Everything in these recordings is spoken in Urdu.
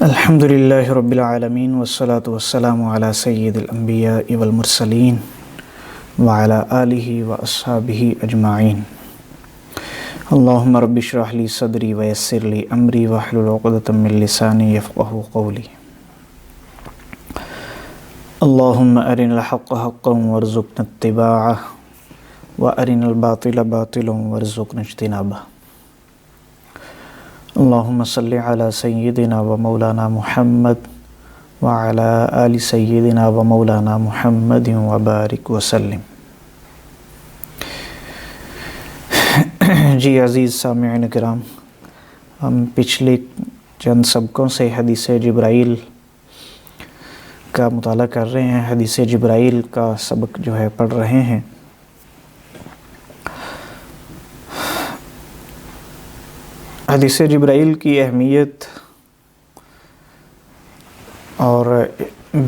الحمد للہ رب العالمین والصلاة والسلام علی سید الانبیاء والمرسلین وعلی آلہ واصحابہ اجمعین۔ اللہم رب اشرح لی صدری ویسر لی امری واحلل عقدۃ من لسانی یفقہوا قولی۔ اللہم ارنا الحق حقا وارزقنا اتباعہ وارنا الباطل باطلا وارزقنا اجتنابہ۔ اللہم صلی علی سیدنا و مولانا محمد وعلی آل سیدنا و مولانا محمد وبارک وسلم۔ جی عزیز سامعین کرام، ہم پچھلے چند سبقوں سے حدیث جبرائیل کا مطالعہ کر رہے ہیں، حدیث جبرائیل کا سبق جو ہے پڑھ رہے ہیں۔ حدیث جبرائیل کی اہمیت اور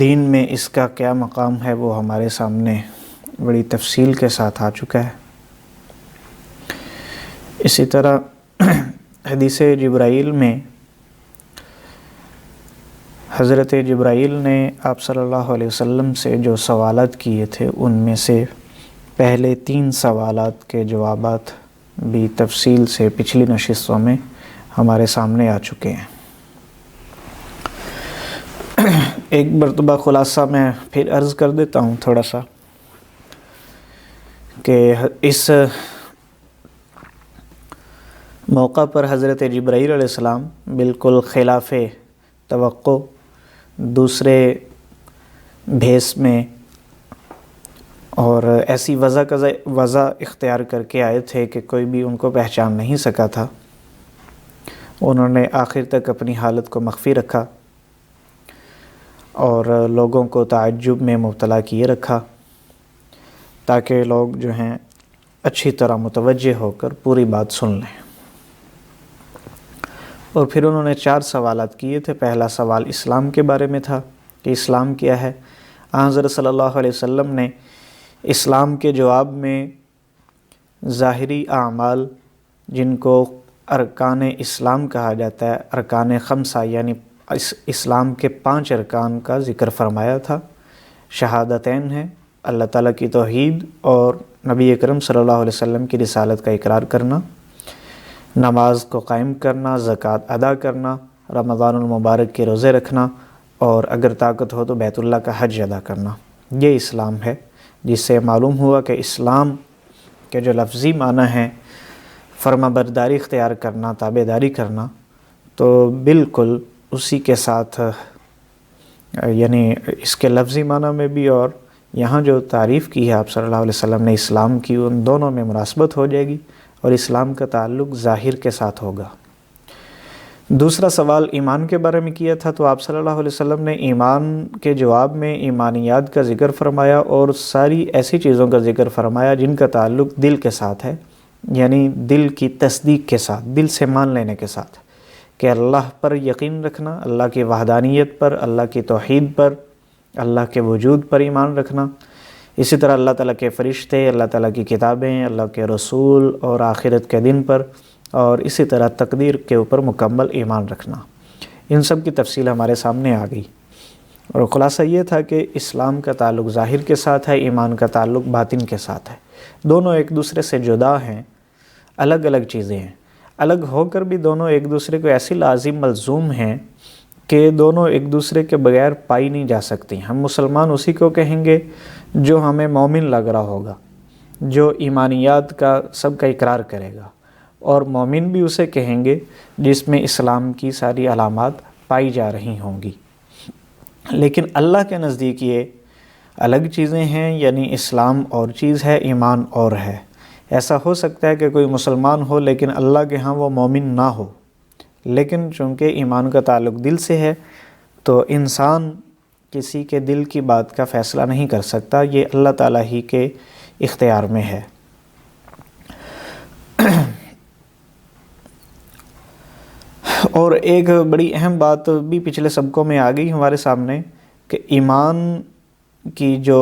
دین میں اس کا کیا مقام ہے وہ ہمارے سامنے بڑی تفصیل کے ساتھ آ چکا ہے۔ اسی طرح حدیث جبرائیل میں حضرت جبرائیل نے آپ صلی اللہ علیہ وسلم سے جو سوالات کیے تھے ان میں سے پہلے 3 سوالات کے جوابات بھی تفصیل سے پچھلی نشستوں میں ہمارے سامنے آ چکے ہیں۔ ایک مرتبہ خلاصہ میں پھر عرض کر دیتا ہوں تھوڑا سا کہ اس موقع پر حضرت جبرائیل علیہ السلام بالکل خلاف توقع دوسرے بھیس میں اور ایسی وضع اختیار کر کے آئے تھے کہ کوئی بھی ان کو پہچان نہیں سکا تھا۔ انہوں نے آخر تک اپنی حالت کو مخفی رکھا اور لوگوں کو تعجب میں مبتلا کیے رکھا تاکہ لوگ جو ہیں اچھی طرح متوجہ ہو کر پوری بات سن لیں۔ اور پھر انہوں نے 4 سوالات کیے تھے۔ پہلا سوال اسلام کے بارے میں تھا کہ اسلام کیا ہے۔ حضرت صلی اللہ علیہ وسلم نے اسلام کے جواب میں ظاہری اعمال جن کو ارکان اسلام کہا جاتا ہے، ارکان خمسہ یعنی اسلام کے 5 ارکان کا ذکر فرمایا تھا۔ شہادتین ہے، اللہ تعالیٰ کی توحید اور نبی اکرم صلی اللہ علیہ وسلم کی رسالت کا اقرار کرنا، نماز کو قائم کرنا، زکوٰۃ ادا کرنا، رمضان المبارک کے روزے رکھنا اور اگر طاقت ہو تو بیت اللہ کا حج ادا کرنا۔ یہ اسلام ہے، جس سے معلوم ہوا کہ اسلام کے جو لفظی معنی ہیں فرما برداری اختیار کرنا، تابعداری کرنا، تو بالکل اسی کے ساتھ یعنی اس کے لفظی معنی میں بھی اور یہاں جو تعریف کی ہے آپ صلی اللہ علیہ وسلم نے اسلام کی، ان دونوں میں مناسبت ہو جائے گی اور اسلام کا تعلق ظاہر کے ساتھ ہوگا۔ دوسرا سوال ایمان کے بارے میں کیا تھا، تو آپ صلی اللہ علیہ وسلم نے ایمان کے جواب میں ایمانیات کا ذکر فرمایا اور ساری ایسی چیزوں کا ذکر فرمایا جن کا تعلق دل کے ساتھ ہے، یعنی دل کی تصدیق کے ساتھ، دل سے مان لینے کے ساتھ، کہ اللہ پر یقین رکھنا، اللہ کی وحدانیت پر، اللہ کی توحید پر، اللہ کے وجود پر ایمان رکھنا۔ اسی طرح اللہ تعالیٰ کے فرشتے، اللہ تعالیٰ کی کتابیں، اللہ کے رسول اور آخرت کے دن پر، اور اسی طرح تقدیر کے اوپر مکمل ایمان رکھنا۔ ان سب کی تفصیل ہمارے سامنے آ گئی اور خلاصہ یہ تھا کہ اسلام کا تعلق ظاہر کے ساتھ ہے، ایمان کا تعلق باطن کے ساتھ ہے۔ دونوں ایک دوسرے سے جدا ہیں، الگ الگ چیزیں ہیں۔ الگ ہو کر بھی دونوں ایک دوسرے کو ایسی لازم ملزوم ہیں کہ دونوں ایک دوسرے کے بغیر پائی نہیں جا سکتی۔ ہم مسلمان اسی کو کہیں گے جو ہمیں مومن لگ رہا ہوگا، جو ایمانیات کا سب کا اقرار کرے گا، اور مومن بھی اسے کہیں گے جس میں اسلام کی ساری علامات پائی جا رہی ہوں گی۔ لیکن اللہ کے نزدیک یہ الگ چیزیں ہیں، یعنی اسلام اور چیز ہے، ایمان اور ہے۔ ایسا ہو سکتا ہے کہ کوئی مسلمان ہو لیکن اللہ کے ہاں وہ مومن نہ ہو، لیکن چونکہ ایمان کا تعلق دل سے ہے تو انسان کسی کے دل کی بات کا فیصلہ نہیں کر سکتا، یہ اللہ تعالیٰ ہی کے اختیار میں ہے۔ اور ایک بڑی اہم بات بھی پچھلے سبقوں میں آ گئی ہمارے سامنے کہ ایمان کی جو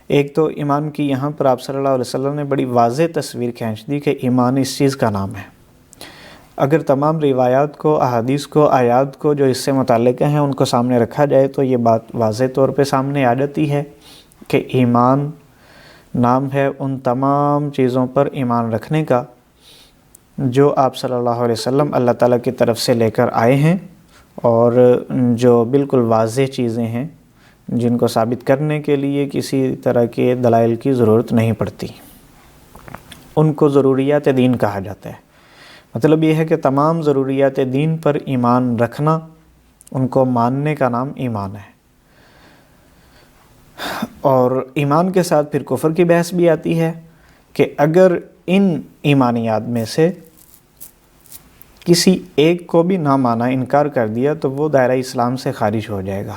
ایک تو ایمان کی یہاں پر آپ صلی اللہ علیہ وسلم نے بڑی واضح تصویر کھینچ دی کہ ایمان اس چیز کا نام ہے، اگر تمام روایات کو، احادیث کو، آیات کو جو اس سے متعلق ہیں ان کو سامنے رکھا جائے تو یہ بات واضح طور پہ سامنے آ جاتی ہے کہ ایمان نام ہے ان تمام چیزوں پر ایمان رکھنے کا جو آپ صلی اللہ علیہ وسلم اللہ تعالیٰ کی طرف سے لے کر آئے ہیں، اور جو بالکل واضح چیزیں ہیں جن کو ثابت کرنے کے لیے کسی طرح کے دلائل کی ضرورت نہیں پڑتی، ان کو ضروریات دین کہا جاتا ہے۔ مطلب یہ ہے کہ تمام ضروریات دین پر ایمان رکھنا، ان کو ماننے کا نام ایمان ہے۔ اور ایمان کے ساتھ پھر کفر کی بحث بھی آتی ہے کہ اگر ان ایمانیات میں سے کسی ایک کو بھی نہ مانا، انکار کر دیا تو وہ دائرہ اسلام سے خارج ہو جائے گا۔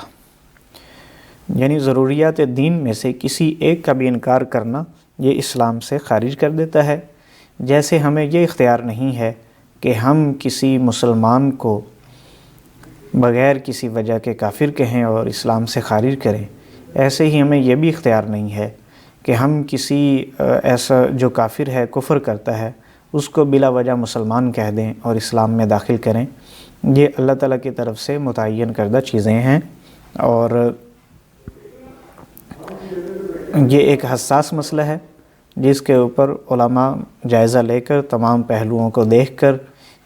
یعنی ضروریات دین میں سے کسی ایک کا بھی انکار کرنا یہ اسلام سے خارج کر دیتا ہے۔ جیسے ہمیں یہ اختیار نہیں ہے کہ ہم کسی مسلمان کو بغیر کسی وجہ کے کافر کہیں اور اسلام سے خارج کریں، ایسے ہی ہمیں یہ بھی اختیار نہیں ہے کہ ہم کسی ایسا جو کافر ہے، کفر کرتا ہے، اس کو بلا وجہ مسلمان کہہ دیں اور اسلام میں داخل کریں۔ یہ اللہ تعالیٰ کی طرف سے متعین کردہ چیزیں ہیں، اور یہ ایک حساس مسئلہ ہے جس کے اوپر علماء جائزہ لے کر تمام پہلوؤں کو دیکھ کر،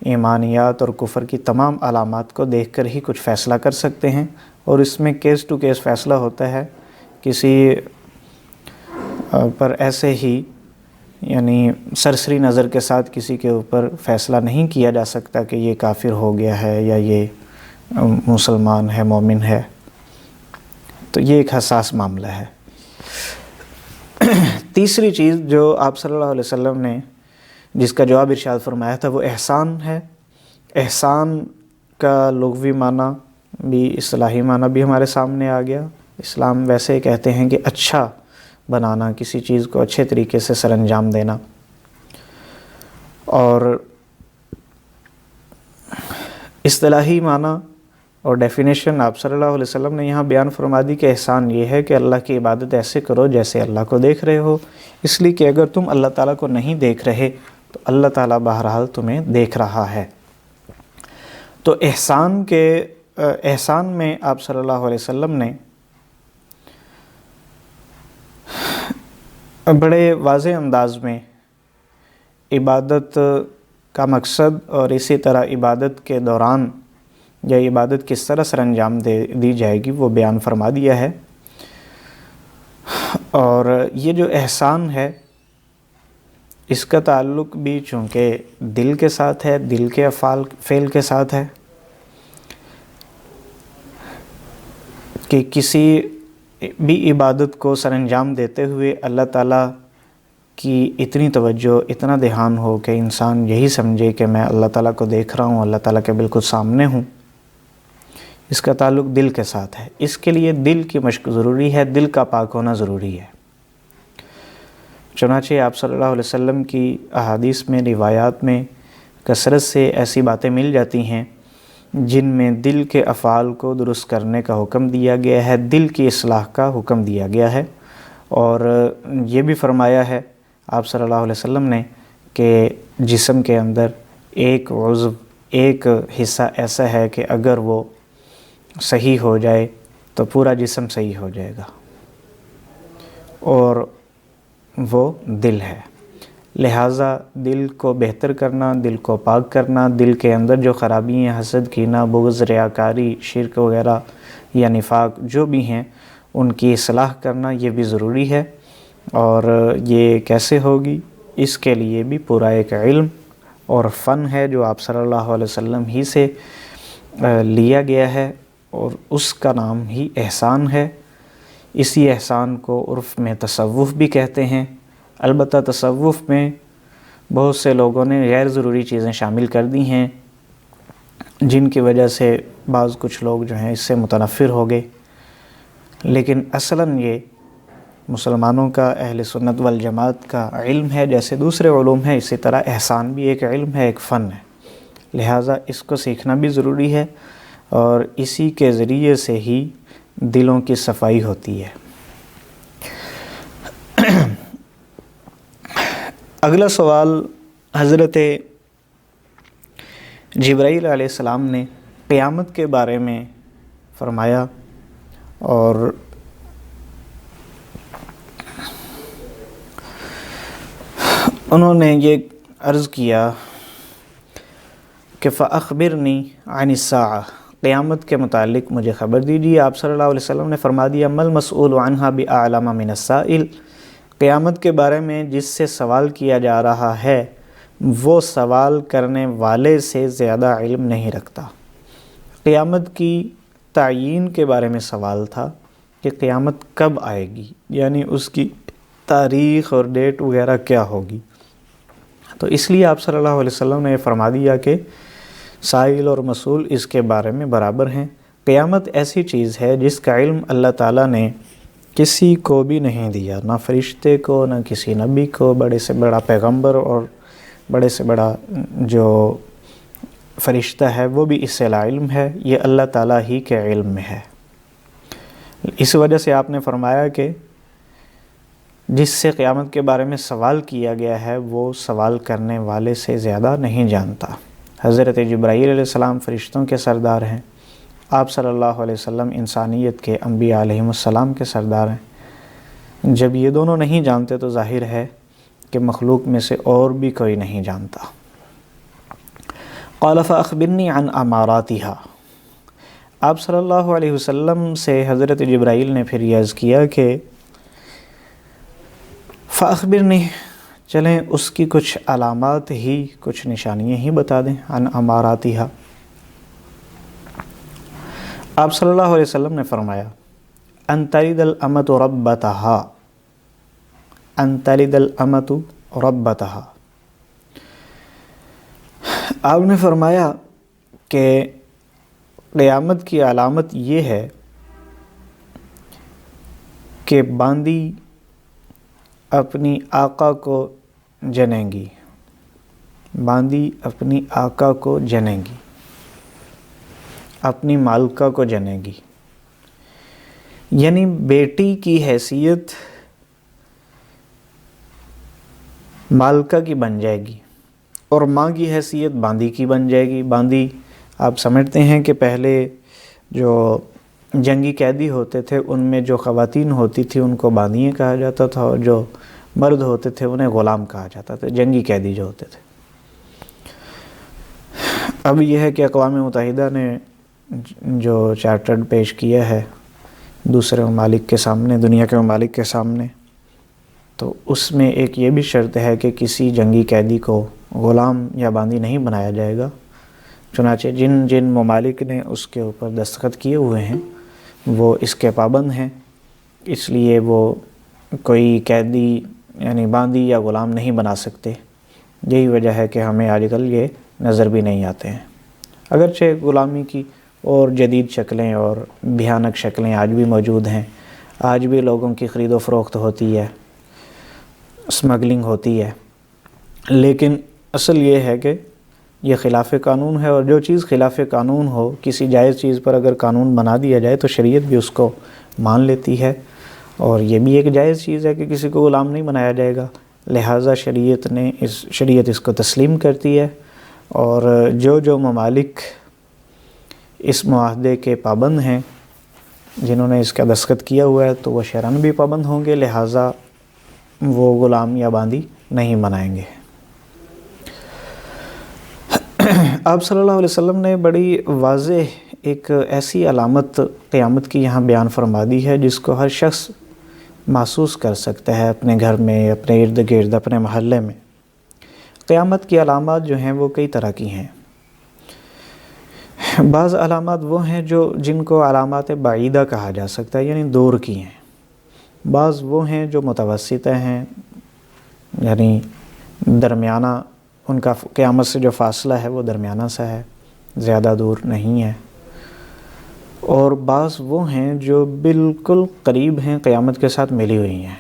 ایمانیات اور کفر کی تمام علامات کو دیکھ کر ہی کچھ فیصلہ کر سکتے ہیں، اور اس میں کیس ٹو کیس فیصلہ ہوتا ہے۔ کسی پر ایسے ہی یعنی سرسری نظر کے ساتھ کسی کے اوپر فیصلہ نہیں کیا جا سکتا کہ یہ کافر ہو گیا ہے یا یہ مسلمان ہے، مومن ہے۔ تو یہ ایک حساس معاملہ ہے۔ تیسری چیز جو آپ صلی اللہ علیہ وسلم نے جس کا جواب ارشاد فرمایا تھا وہ احسان ہے۔ احسان کا لغوی معنی بھی، اصطلاحی معنی بھی ہمارے سامنے آ گیا۔ اسلام ویسے کہتے ہیں کہ اچھا بنانا، کسی چیز کو اچھے طریقے سے سر انجام دینا، اور اصطلاحی معنی اور ڈیفینیشن آپ صلی اللہ علیہ وسلم نے یہاں بیان فرما دی کہ احسان یہ ہے کہ اللہ کی عبادت ایسے کرو جیسے اللہ کو دیکھ رہے ہو، اس لیے کہ اگر تم اللہ تعالیٰ کو نہیں دیکھ رہے تو اللہ تعالیٰ بہرحال تمہیں دیکھ رہا ہے۔ تو احسان میں آپ صلی اللہ علیہ وسلم نے بڑے واضح انداز میں عبادت کا مقصد اور اسی طرح عبادت کے دوران یا عبادت کس طرح سر انجام دی جائے گی وہ بیان فرما دیا ہے۔ اور یہ جو احسان ہے اس کا تعلق بھی چونکہ دل کے ساتھ ہے، دل کے فعل کے ساتھ ہے، کہ کسی بھی عبادت کو سر انجام دیتے ہوئے اللہ تعالیٰ کی اتنی توجہ، اتنا دھیان ہو کہ انسان یہی سمجھے کہ میں اللہ تعالیٰ کو دیکھ رہا ہوں، اللہ تعالیٰ کے بالکل سامنے ہوں۔ اس کا تعلق دل کے ساتھ ہے۔ اس کے لیے دل کی مشق ضروری ہے، دل کا پاک ہونا ضروری ہے۔ چنانچہ آپ صلی اللہ علیہ وسلم کی احادیث میں، روایات میں کثرت سے ایسی باتیں مل جاتی ہیں جن میں دل کے افعال کو درست کرنے کا حکم دیا گیا ہے، دل کی اصلاح کا حکم دیا گیا ہے، اور یہ بھی فرمایا ہے آپ صلی اللہ علیہ وسلم نے کہ جسم کے اندر ایک عضو، ایک حصہ ایسا ہے کہ اگر وہ صحیح ہو جائے تو پورا جسم صحیح ہو جائے گا، اور وہ دل ہے۔ لہٰذا دل کو بہتر کرنا، دل کو پاک کرنا، دل کے اندر جو خرابی ہیں، حسد، کینہ، بغض، ریاکاری، شرک وغیرہ یا نفاق جو بھی ہیں، ان کی اصلاح کرنا یہ بھی ضروری ہے۔ اور یہ کیسے ہوگی؟ اس کے لیے بھی پورا ایک علم اور فن ہے جو آپ صلی اللہ علیہ وسلم ہی سے لیا گیا ہے، اور اس کا نام ہی احسان ہے۔ اسی احسان کو عرف میں تصوف بھی کہتے ہیں۔ البتہ تصوف میں بہت سے لوگوں نے غیر ضروری چیزیں شامل کر دی ہیں جن کی وجہ سے بعض کچھ لوگ جو ہیں اس سے متنفر ہو گئے، لیکن اصلاً یہ مسلمانوں کا، اہل سنت والجماعت کا علم ہے، جیسے دوسرے علوم ہیں اسی طرح احسان بھی ایک علم ہے، ایک فن ہے۔ لہٰذا اس کو سیکھنا بھی ضروری ہے، اور اسی کے ذریعے سے ہی دلوں کی صفائی ہوتی ہے۔ اگلا سوال حضرت جبرائیل علیہ السلام نے قیامت کے بارے میں فرمایا اور انہوں نے یہ عرض کیا کہ فَأَخْبِرْنِي عَنِ السَّاعَةِ، قیامت کے متعلق مجھے خبر دیجیے۔ آپ صلی اللہ علیہ وسلم نے فرما دیا مَا الْمَسْئُولُ عَنْهَا بِأَعْلَمَ مِنَ السَّائِلِ، قیامت کے بارے میں جس سے سوال کیا جا رہا ہے وہ سوال کرنے والے سے زیادہ علم نہیں رکھتا۔ قیامت کی تعیین کے بارے میں سوال تھا کہ قیامت کب آئے گی، یعنی اس کی تاریخ اور ڈیٹ وغیرہ کیا ہوگی۔ تو اس لیے آپ صلی اللہ علیہ وسلم نے یہ فرما دیا کہ سائل اور مسئول اس کے بارے میں برابر ہیں۔ قیامت ایسی چیز ہے جس کا علم اللہ تعالیٰ نے کسی کو بھی نہیں دیا، نہ فرشتے کو، نہ کسی نبی کو، بڑے سے بڑا پیغمبر اور بڑے سے بڑا جو فرشتہ ہے وہ بھی اس سے لا علم ہے، یہ اللہ تعالیٰ ہی کے علم میں ہے۔ اس وجہ سے آپ نے فرمایا کہ جس سے قیامت کے بارے میں سوال کیا گیا ہے وہ سوال کرنے والے سے زیادہ نہیں جانتا۔ حضرت جبرائیل علیہ السلام فرشتوں کے سردار ہیں، آپ صلی اللہ علیہ وسلم انسانیت کے انبیاء علیہم السلام کے سردار ہیں۔ جب یہ دونوں نہیں جانتے تو ظاہر ہے کہ مخلوق میں سے اور بھی کوئی نہیں جانتا۔ قال فأخبرنی عن اماراتها، آپ صلی اللہ علیہ وسلم سے حضرت جبرائیل نے پھر یہ عرض کیا کہ فأخبرنی، چلیں اس کی کچھ علامات ہی، کچھ نشانیاں ہی بتا دیں۔ عن اماراتها، آپ صلی اللہ علیہ وسلم نے فرمایا ان تلد الامۃ ربتها، ان تلد الامۃ ربتها، آپ نے فرمایا کہ قیامت کی علامت یہ ہے کہ باندی اپنی آقا کو جنیں گی، باندی اپنی آقا کو جنیں گی، اپنی مالکہ کو جنیں گی، یعنی بیٹی کی حیثیت مالکہ کی بن جائے گی اور ماں کی حیثیت باندی کی بن جائے گی۔ باندی آپ سمجھتے ہیں کہ پہلے جو جنگی قیدی ہوتے تھے ان میں جو خواتین ہوتی تھی ان کو باندیاں کہا جاتا تھا، اور جو مرد ہوتے تھے انہیں غلام کہا جاتا تھا، جنگی قیدی جو ہوتے تھے۔ اب یہ ہے کہ اقوام متحدہ نے جو چارٹرڈ پیش کیا ہے دوسرے ممالک کے سامنے، دنیا کے ممالک کے سامنے، تو اس میں ایک یہ بھی شرط ہے کہ کسی جنگی قیدی کو غلام یا باندی نہیں بنایا جائے گا۔ چنانچہ جن جن ممالک نے اس کے اوپر دستخط کیے ہوئے ہیں وہ اس کے پابند ہیں، اس لیے وہ کوئی قیدی یعنی باندی یا غلام نہیں بنا سکتے۔ یہی وجہ ہے کہ ہمیں آج کل یہ نظر بھی نہیں آتے ہیں، اگرچہ غلامی کی اور جدید شکلیں اور بھیانک شکلیں آج بھی موجود ہیں، آج بھی لوگوں کی خرید و فروخت ہوتی ہے، اسمگلنگ ہوتی ہے، لیکن اصل یہ ہے کہ یہ خلاف قانون ہے، اور جو چیز خلاف قانون ہو، کسی جائز چیز پر اگر قانون بنا دیا جائے تو شریعت بھی اس کو مان لیتی ہے، اور یہ بھی ایک جائز چیز ہے کہ کسی کو غلام نہیں بنایا جائے گا، لہٰذا شریعت اس کو تسلیم کرتی ہے۔ اور جو ممالک اس معاہدے کے پابند ہیں، جنہوں نے اس کا دستخط کیا ہوا ہے، تو وہ شرعاً بھی پابند ہوں گے، لہٰذا وہ غلام یا باندی نہیں بنائیں گے۔ آپ صلی اللہ علیہ وسلم نے بڑی واضح ایک ایسی علامت قیامت کی یہاں بیان فرما دی ہے جس کو ہر شخص محسوس کر سکتا ہے اپنے گھر میں، اپنے ارد گرد، اپنے محلے میں۔ قیامت کی علامات جو ہیں وہ کئی طرح کی ہیں۔ بعض علامات وہ ہیں جن کو علامات بعیدہ کہا جا سکتا ہے، یعنی دور کی ہیں۔ بعض وہ ہیں جو متوسطہ ہیں، یعنی درمیانہ، ان کا قیامت سے جو فاصلہ ہے وہ درمیانہ سا ہے، زیادہ دور نہیں ہے۔ اور بعض وہ ہیں جو بالکل قریب ہیں، قیامت کے ساتھ ملی ہوئی ہیں۔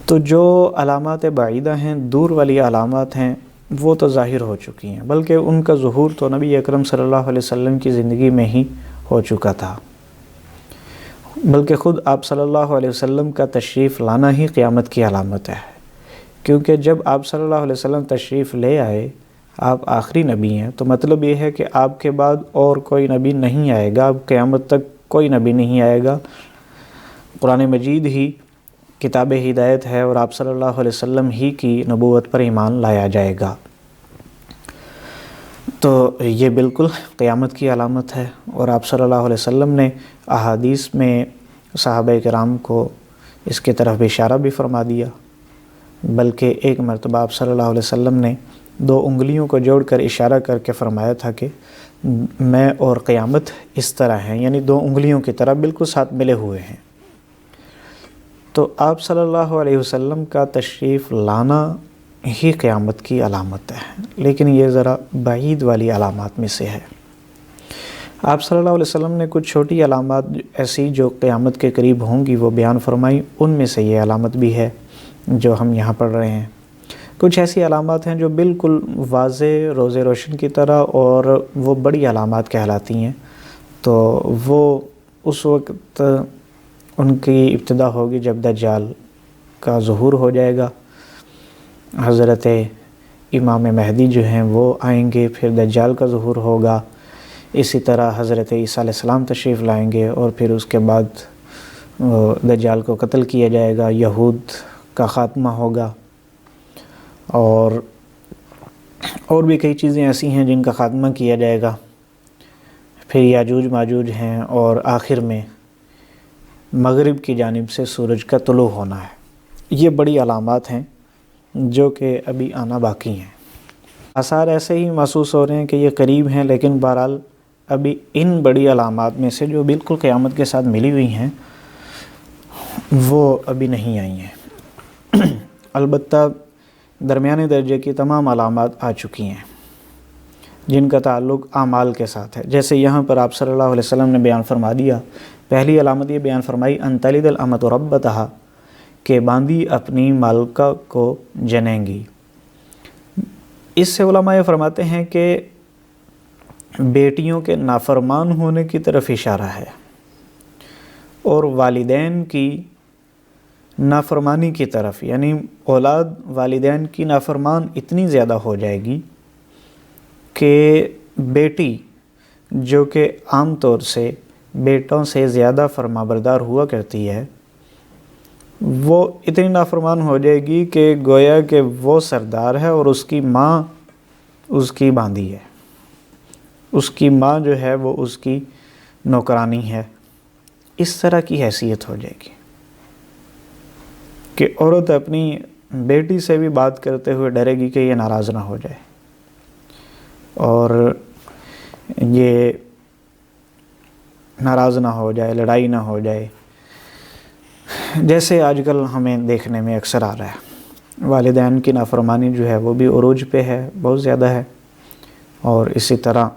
تو جو علامات بعیدہ ہیں، دور والی علامات ہیں، وہ تو ظاہر ہو چکی ہیں، بلکہ ان کا ظہور تو نبی اکرم صلی اللہ علیہ وسلم کی زندگی میں ہی ہو چکا تھا، بلکہ خود آپ صلی اللہ علیہ وسلم کا تشریف لانا ہی قیامت کی علامت ہے، کیونکہ جب آپ صلی اللہ علیہ وسلم تشریف لے آئے، آپ آخری نبی ہیں، تو مطلب یہ ہے کہ آپ کے بعد اور کوئی نبی نہیں آئے گا، اب قیامت تک کوئی نبی نہیں آئے گا۔ قرآن مجید ہی کتاب ہدایت ہے اور آپ صلی اللہ علیہ وسلم ہی کی نبوت پر ایمان لایا جائے گا۔ تو یہ بالکل قیامت کی علامت ہے، اور آپ صلی اللہ علیہ وسلم نے احادیث میں صحابہ کرام کو اس کی طرف اشارہ بھی فرما دیا، بلکہ ایک مرتبہ آپ صلی اللہ علیہ وسلم نے 2 انگلیوں کو جوڑ کر اشارہ کر کے فرمایا تھا کہ میں اور قیامت اس طرح ہیں، یعنی 2 انگلیوں کی طرح بالکل ساتھ ملے ہوئے ہیں۔ تو آپ صلی اللہ علیہ وسلم کا تشریف لانا ہی قیامت کی علامت ہے، لیکن یہ ذرا بعید والی علامات میں سے ہے۔ آپ صلی اللہ علیہ وسلم نے کچھ چھوٹی علامات ایسی جو قیامت کے قریب ہوں گی وہ بیان فرمائی، ان میں سے یہ علامت بھی ہے جو ہم یہاں پڑھ رہے ہیں۔ کچھ ایسی علامات ہیں جو بالکل واضح روز روشن کی طرح اور وہ بڑی علامات کہلاتی ہیں، تو وہ اس وقت ان کی ابتدا ہوگی جب دجال کا ظہور ہو جائے گا، حضرت امام مہدی جو ہیں وہ آئیں گے، پھر دجال کا ظہور ہوگا، اسی طرح حضرت عیسیٰ علیہ السلام تشریف لائیں گے، اور پھر اس کے بعد دجال کو قتل کیا جائے گا، یہود کا خاتمہ ہوگا، اور بھی کئی چیزیں ایسی ہیں جن کا خاتمہ کیا جائے گا، پھر یاجوج ماجوج ہیں، اور آخر میں مغرب کی جانب سے سورج کا طلوع ہونا ہے۔ یہ بڑی علامات ہیں جو کہ ابھی آنا باقی ہیں۔ آثار ایسے ہی محسوس ہو رہے ہیں کہ یہ قریب ہیں، لیکن بہرحال ابھی ان بڑی علامات میں سے جو بالکل قیامت کے ساتھ ملی ہوئی ہیں وہ ابھی نہیں آئی ہیں۔ البتہ درمیانے درجے کی تمام علامات آ چکی ہیں جن کا تعلق اعمال کے ساتھ ہے، جیسے یہاں پر آپ صلی اللہ علیہ وسلم نے بیان فرما دیا۔ پہلی علامت یہ بیان فرمائی ان تلد الامۃ ربتہا، کہ باندی اپنی مالکہ کو جنیں گی۔ اس سے علماء یہ فرماتے ہیں کہ بیٹیوں کے نافرمان ہونے کی طرف اشارہ ہے، اور والدین کی نافرمانی کی طرف، یعنی اولاد والدین کی نافرمان اتنی زیادہ ہو جائے گی کہ بیٹی جو کہ عام طور سے بیٹوں سے زیادہ فرما بردار ہوا کرتی ہے، وہ اتنی نافرمان ہو جائے گی کہ گویا کہ وہ سردار ہے اور اس کی ماں اس کی باندھی ہے، اس کی ماں جو ہے وہ اس کی نوکرانی ہے۔ اس طرح کی حیثیت ہو جائے گی کہ عورت اپنی بیٹی سے بھی بات کرتے ہوئے ڈرے گی کہ یہ ناراض نہ ہو جائے، اور یہ ناراض نہ ہو جائے، لڑائی نہ ہو جائے، جیسے آج کل ہمیں دیکھنے میں اکثر آ رہا ہے۔ والدین کی نافرمانی جو ہے وہ بھی عروج پہ ہے، بہت زیادہ ہے، اور اسی طرح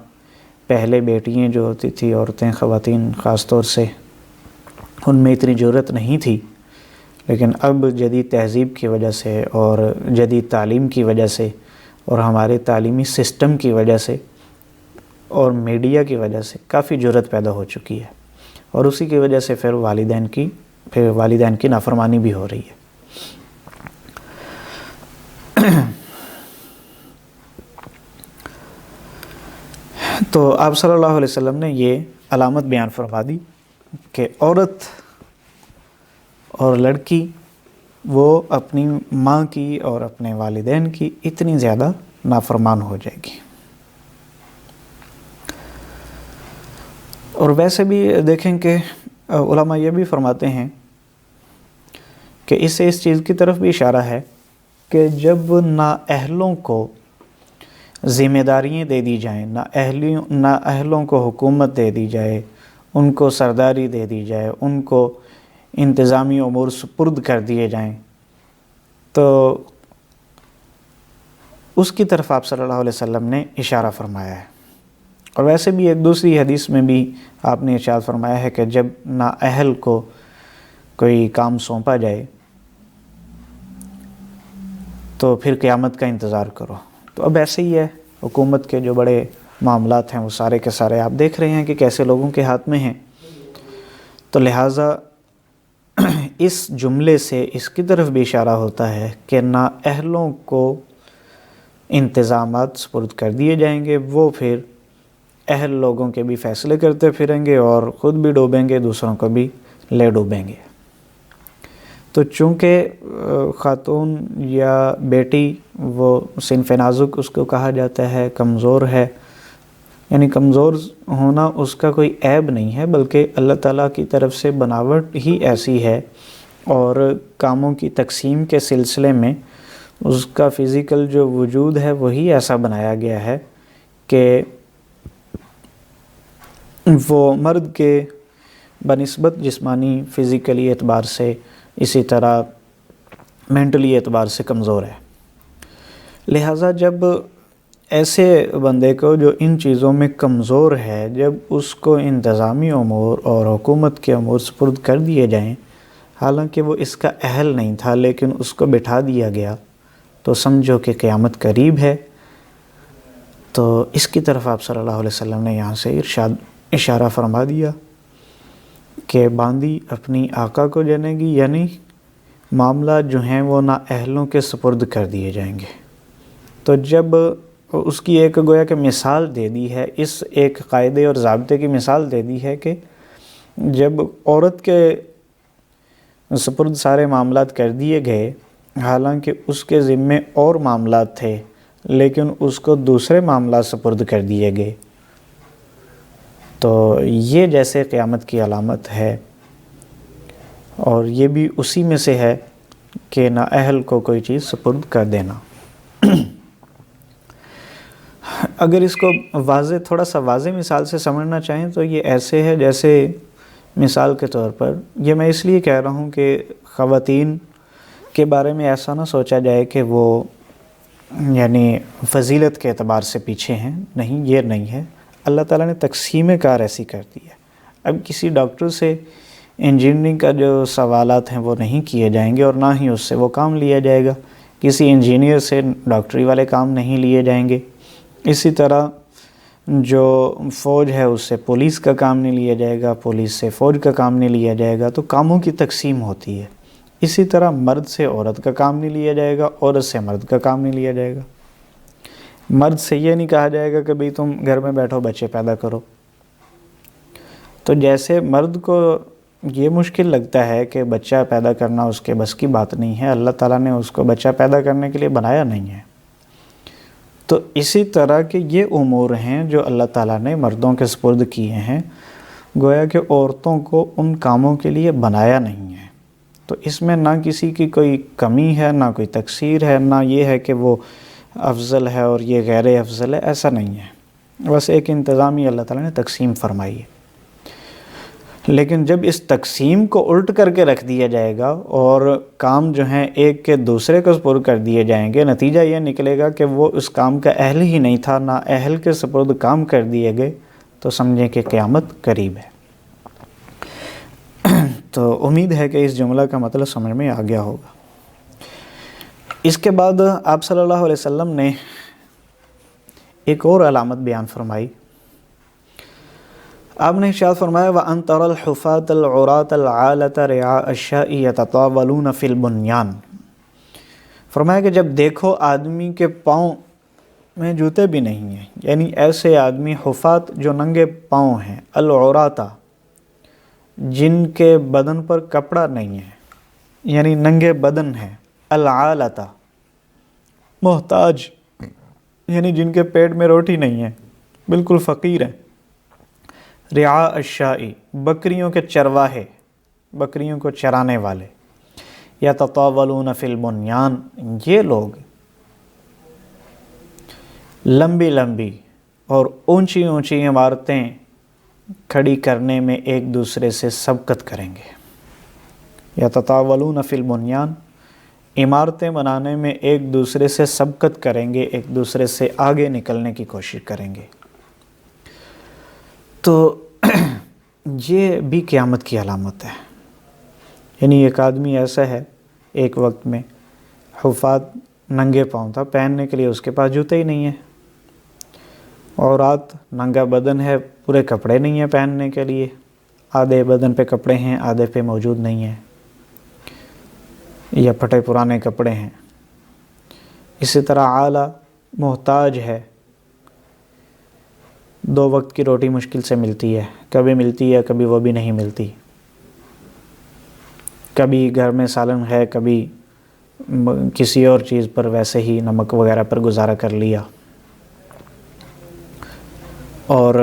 پہلے بیٹیاں جو ہوتی تھی، عورتیں، خواتین خاص طور سے، ان میں اتنی جرأت نہیں تھی، لیکن اب جدید تہذیب کی وجہ سے اور جدید تعلیم کی وجہ سے اور ہمارے تعلیمی سسٹم کی وجہ سے اور میڈیا کی وجہ سے کافی جرأت پیدا ہو چکی ہے، اور اسی کی وجہ سے پھر والدین کی نافرمانی بھی ہو رہی ہے۔ تو آپ صلی اللہ علیہ وسلم نے یہ علامت بیان فرما دی کہ عورت اور لڑکی وہ اپنی ماں کی اور اپنے والدین کی اتنی زیادہ نافرمان ہو جائے گی۔ اور ویسے بھی دیکھیں کہ علماء یہ بھی فرماتے ہیں کہ اس سے اس چیز کی طرف بھی اشارہ ہے کہ جب نااہلوں کو ذمہ داریاں دے دی جائیں، نااہلوں کو حکومت دے دی جائے، ان کو سرداری دے دی جائے، ان کو انتظامی امور سپرد کر دیے جائیں، تو اس کی طرف آپ صلی اللہ علیہ وسلم نے اشارہ فرمایا ہے۔ اور ویسے بھی ایک دوسری حدیث میں بھی آپ نے ارشاد فرمایا ہے کہ جب نااہل کو کوئی کام سونپا جائے تو پھر قیامت کا انتظار کرو۔ تو اب ایسے ہی ہے، حکومت کے جو بڑے معاملات ہیں وہ سارے کے سارے آپ دیکھ رہے ہیں کہ کیسے لوگوں کے ہاتھ میں ہیں، تو لہٰذا اس جملے سے اس کی طرف بھی اشارہ ہوتا ہے کہ نااہلوں کو انتظامات سپرد کر دیے جائیں گے، وہ پھر اہل لوگوں کے بھی فیصلے کرتے پھریں گے اور خود بھی ڈوبیں گے، دوسروں کو بھی لے ڈوبیں گے۔ تو چونکہ خاتون یا بیٹی وہ صنف نازک اس کو کہا جاتا ہے، کمزور ہے، یعنی کمزور ہونا اس کا کوئی عیب نہیں ہے، بلکہ اللہ تعالیٰ کی طرف سے بناوٹ ہی ایسی ہے، اور کاموں کی تقسیم کے سلسلے میں اس کا فزیکل جو وجود ہے وہی ایسا بنایا گیا ہے کہ وہ مرد کے بنسبت جسمانی فزیکلی اعتبار سے، اسی طرح مینٹلی اعتبار سے کمزور ہے۔ لہٰذا جب ایسے بندے کو جو ان چیزوں میں کمزور ہے، جب اس کو انتظامی امور اور حکومت کے امور سپرد کر دیے جائیں، حالانکہ وہ اس کا اہل نہیں تھا لیکن اس کو بٹھا دیا گیا، تو سمجھو کہ قیامت قریب ہے۔ تو اس کی طرف آپ صلی اللہ علیہ وسلم نے یہاں سے اشارہ فرما دیا کہ باندی اپنی آقا کو جنے گی، یعنی معاملات جو ہیں وہ نااہلوں کے سپرد کر دیے جائیں گے۔ تو جب اس کی ایک گویا کہ مثال دے دی ہے، اس ایک قاعدے اور ضابطے کی مثال دے دی ہے کہ جب عورت کے سپرد سارے معاملات کر دیے گئے، حالانکہ اس کے ذمے اور معاملات تھے لیکن اس کو دوسرے معاملات سپرد کر دیے گئے، تو یہ جیسے قیامت کی علامت ہے، اور یہ بھی اسی میں سے ہے کہ نااہل کو کوئی چیز سپرد کر دینا۔ اگر اس کو تھوڑا سا واضح مثال سے سمجھنا چاہیں تو یہ ایسے ہے جیسے مثال کے طور پر، یہ میں اس لیے کہہ رہا ہوں کہ خواتین کے بارے میں ایسا نہ سوچا جائے کہ وہ یعنی فضیلت کے اعتبار سے پیچھے ہیں، نہیں، یہ نہیں ہے۔ اللہ تعالیٰ نے تقسیم کار ایسی کر دی ہے۔ اب کسی ڈاکٹر سے انجینئرنگ کا جو سوالات ہیں وہ نہیں کیے جائیں گے اور نہ ہی اس سے وہ کام لیا جائے گا، کسی انجینئر سے ڈاکٹری والے کام نہیں لیے جائیں گے، اسی طرح جو فوج ہے اس سے پولیس کا کام نہیں لیا جائے گا، پولیس سے فوج کا کام نہیں لیا جائے گا۔ تو کاموں کی تقسیم ہوتی ہے، اسی طرح مرد سے عورت کا کام نہیں لیا جائے گا، عورت سے مرد کا کام نہیں لیا جائے گا۔ مرد سے یہ نہیں کہا جائے گا کہ بھئی تم گھر میں بیٹھو بچے پیدا کرو۔ تو جیسے مرد کو یہ مشکل لگتا ہے کہ بچہ پیدا کرنا اس کے بس کی بات نہیں ہے، اللہ تعالیٰ نے اس کو بچہ پیدا کرنے کے لیے بنایا نہیں ہے، تو اسی طرح کے یہ امور ہیں جو اللہ تعالیٰ نے مردوں کے سپرد کیے ہیں، گویا کہ عورتوں کو ان کاموں کے لیے بنایا نہیں ہے۔ تو اس میں نہ کسی کی کوئی کمی ہے، نہ کوئی تقصیر ہے، نہ یہ ہے کہ وہ افضل ہے اور یہ غیر افضل ہے، ایسا نہیں ہے۔ بس ایک انتظامی اللہ تعالیٰ نے تقسیم فرمائی ہے۔ لیکن جب اس تقسیم کو الٹ کر کے رکھ دیا جائے گا اور کام جو ہیں ایک کے دوسرے کو سپرد کر دیے جائیں گے، نتیجہ یہ نکلے گا کہ وہ اس کام کا اہل ہی نہیں تھا، نہ اہل کے سپرد کام کر دیے گئے، تو سمجھیں کہ قیامت قریب ہے۔ تو امید ہے کہ اس جملہ کا مطلب سمجھ میں آ گیا ہوگا۔ اس کے بعد آپ صلی اللہ علیہ وسلم نے ایک اور علامت بیان فرمائی۔ آپ نے ارشاد فرمایا وَأَن تَرَى الْحُفَاةَ الْعُرَاةَ الْعَالَةَ رِعَاءَ الشَّاءِ يَتَطَاوَلُونَ فِي الْبُنْيَانِ، فرمایا کہ جب دیکھو آدمی کے پاؤں میں جوتے بھی نہیں ہیں، یعنی ایسے آدمی حفات جو ننگے پاؤں ہیں، العراۃ جن کے بدن پر کپڑا نہیں ہے، یعنی ننگے بدن ہیں، العالۃ محتاج یعنی جن کے پیٹ میں روٹی نہیں ہے، بالکل فقیر ہیں، رعاء الشاء بکریوں کے چرواہے، بکریوں کو چرانے والے، یتطاولون فی البنیان یہ لوگ لمبی لمبی اور اونچی اونچی عمارتیں کھڑی کرنے میں ایک دوسرے سے سبقت کریں گے۔ یتطاولون فی البنیان عمارتیں بنانے میں ایک دوسرے سے سبقت کریں گے، ایک دوسرے سے آگے نکلنے کی کوشش کریں گے۔ تو یہ بھی قیامت کی علامت ہے، یعنی ایک آدمی ایسا ہے ایک وقت میں حفات ننگے پاؤں تھا، پہننے کے لیے اس کے پاس جوتے ہی نہیں ہیں، اور رات ننگا بدن ہے، پورے کپڑے نہیں ہیں پہننے کے لیے، آدھے بدن پہ کپڑے ہیں آدھے پہ موجود نہیں ہیں، یا پھٹے پرانے کپڑے ہیں۔ اسی طرح اعلیٰ محتاج ہے. 2 وقت کی روٹی مشکل سے ملتی ہے، کبھی ملتی ہے کبھی وہ بھی نہیں ملتی. کبھی گھر میں سالن ہے، کبھی کسی اور چیز پر ویسے ہی نمک وغیرہ پر گزارا کر لیا. اور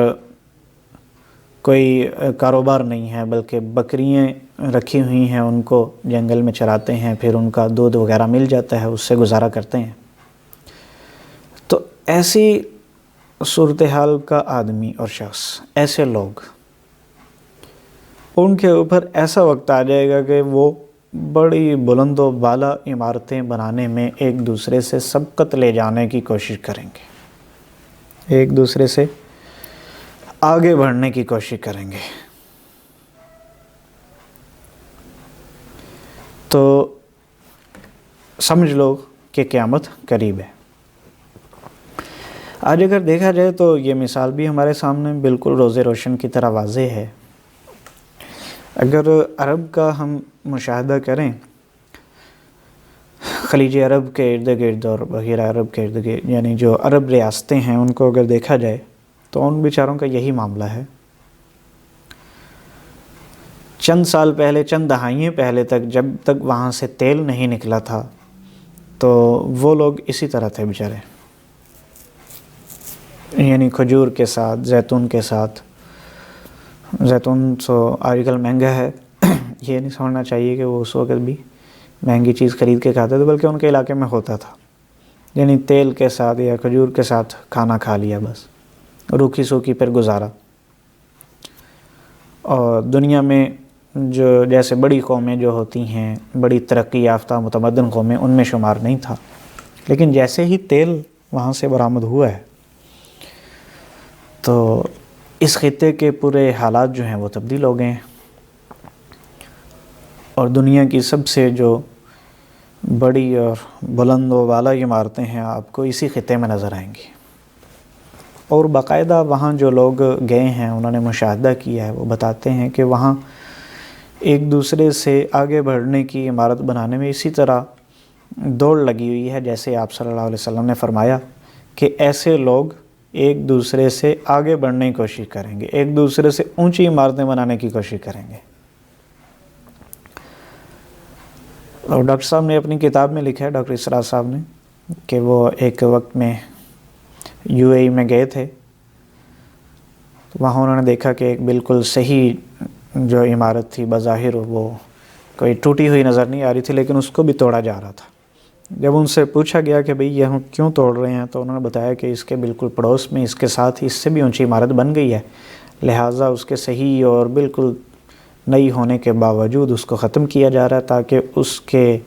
کوئی کاروبار نہیں ہے، بلکہ بکریاں رکھی ہوئی ہیں، ان کو جنگل میں چراتے ہیں، پھر ان کا دودھ وغیرہ مل جاتا ہے، اس سے گزارا کرتے ہیں. تو ایسی صورتحال کا آدمی اور شخص، ایسے لوگ، ان کے اوپر ایسا وقت آ جائے گا کہ وہ بڑی بلند و بالا عمارتیں بنانے میں ایک دوسرے سے سبقت لے جانے کی کوشش کریں گے، ایک دوسرے سے آگے بڑھنے کی کوشش کریں گے. تو سمجھ لو کہ قیامت قریب ہے. آج اگر دیکھا جائے تو یہ مثال بھی ہمارے سامنے بالکل روز روشن کی طرح واضح ہے. اگر عرب کا ہم مشاہدہ کریں، خلیج عرب کے ارد گرد اور بحیرہ عرب کے ارد گرد، یعنی جو عرب ریاستیں ہیں، ان کو اگر دیکھا جائے تو ان بیچاروں کا یہی معاملہ ہے. چند سال پہلے، چند دہائیاں پہلے تک، جب تک وہاں سے تیل نہیں نکلا تھا، تو وہ لوگ اسی طرح تھے بیچارے، یعنی کھجور کے ساتھ، زیتون کے ساتھ. زیتون سو آج کل مہنگا ہے، یہ نہیں سمجھنا چاہیے کہ وہ اس وقت بھی مہنگی چیز خرید کے کھاتے تھے، بلکہ ان کے علاقے میں ہوتا تھا. یعنی تیل کے ساتھ یا کھجور کے ساتھ کھانا کھا لیا، بس روکھی سوکھی پر گزارا. اور دنیا میں جو جیسے بڑی قومیں جو ہوتی ہیں، بڑی ترقی یافتہ متمدن قومیں، ان میں شمار نہیں تھا. لیکن جیسے ہی تیل وہاں سے برآمد ہوا ہے، تو اس خطے کے پورے حالات جو ہیں وہ تبدیل ہو گئے ہیں. اور دنیا کی سب سے جو بڑی اور بلند و بالا عمارتیں ہیں، آپ کو اسی خطے میں نظر آئیں گی. اور باقاعدہ وہاں جو لوگ گئے ہیں، انہوں نے مشاہدہ کیا ہے، وہ بتاتے ہیں کہ وہاں ایک دوسرے سے آگے بڑھنے کی عمارت بنانے میں اسی طرح دوڑ لگی ہوئی ہے، جیسے آپ صلی اللہ علیہ وسلم نے فرمایا کہ ایسے لوگ ایک دوسرے سے آگے بڑھنے کی کوشش کریں گے، ایک دوسرے سے اونچی عمارتیں بنانے کی کوشش کریں گے. اور ڈاکٹر صاحب نے اپنی کتاب میں لکھا ہے، ڈاکٹر اسرار صاحب نے، کہ وہ ایک وقت میں UAE میں گئے تھے. وہاں انہوں نے دیکھا کہ ایک بالکل صحیح جو عمارت تھی، بظاہر وہ کوئی ٹوٹی ہوئی نظر نہیں آ رہی تھی، لیکن اس کو بھی توڑا جا رہا تھا. جب ان سے پوچھا گیا کہ بھئی یہ ہم کیوں توڑ رہے ہیں، تو انہوں نے بتایا کہ اس کے بالکل پڑوس میں، اس کے ساتھ ہی اس سے بھی اونچی عمارت بن گئی ہے، لہٰذا اس کے صحیح اور بالکل نئی ہونے کے باوجود اس کو ختم کیا جا رہا ہے، تاکہ اس کے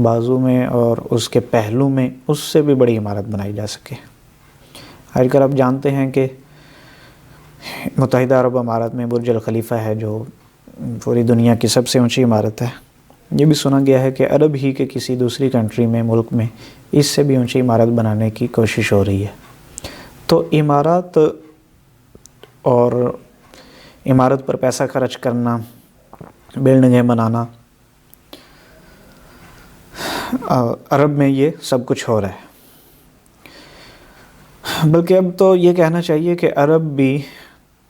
بازو میں اور اس کے پہلو میں اس سے بھی بڑی عمارت بنائی جا سکے. آج کل آپ جانتے ہیں کہ متحدہ عرب امارات میں برج الخلیفہ ہے، جو پوری دنیا کی سب سے اونچی عمارت ہے. یہ بھی سنا گیا ہے کہ عرب ہی کے کسی دوسری کنٹری میں، ملک میں، اس سے بھی اونچی عمارت بنانے کی کوشش ہو رہی ہے. تو عمارات اور عمارت پر پیسہ خرچ کرنا، بلڈنگیں بنانا، عرب میں یہ سب کچھ ہو رہا ہے. بلکہ اب تو یہ کہنا چاہیے کہ عرب بھی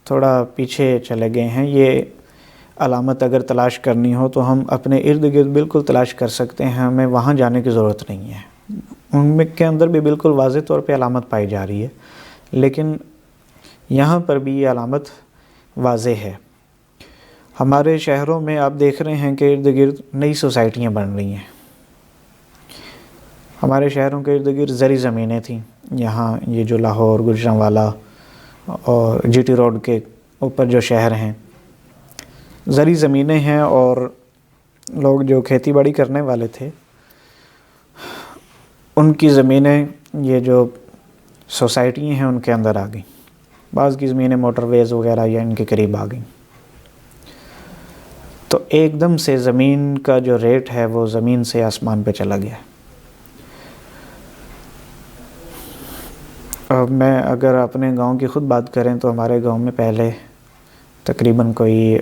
تھوڑا پیچھے چلے گئے ہیں. یہ علامت اگر تلاش کرنی ہو تو ہم اپنے ارد گرد بالکل تلاش کر سکتے ہیں، ہمیں وہاں جانے کی ضرورت نہیں ہے. ان کے اندر بھی بالکل واضح طور پہ علامت پائی جا رہی ہے، لیکن یہاں پر بھی یہ علامت واضح ہے. ہمارے شہروں میں آپ دیکھ رہے ہیں کہ ارد گرد نئی سوسائٹیاں بن رہی ہیں. ہمارے شہروں کے ارد گرد زرعی زمینیں تھیں. یہاں یہ جو لاہور، گوجرانوالا اور GT روڈ کے اوپر جو شہر ہیں، زرعی زمینیں ہیں، اور لوگ جو کھیتی باڑی کرنے والے تھے، ان کی زمینیں یہ جو سوسائٹیاں ہیں ان کے اندر آ گئیں. بعض کی زمینیں موٹر ویز وغیرہ یا ان کے قریب آ گئیں. تو ایک دم سے زمین کا جو ریٹ ہے وہ زمین سے آسمان پہ چلا گیا. اب میں اگر اپنے گاؤں کی خود بات کریں تو ہمارے گاؤں میں پہلے تقریباً کوئی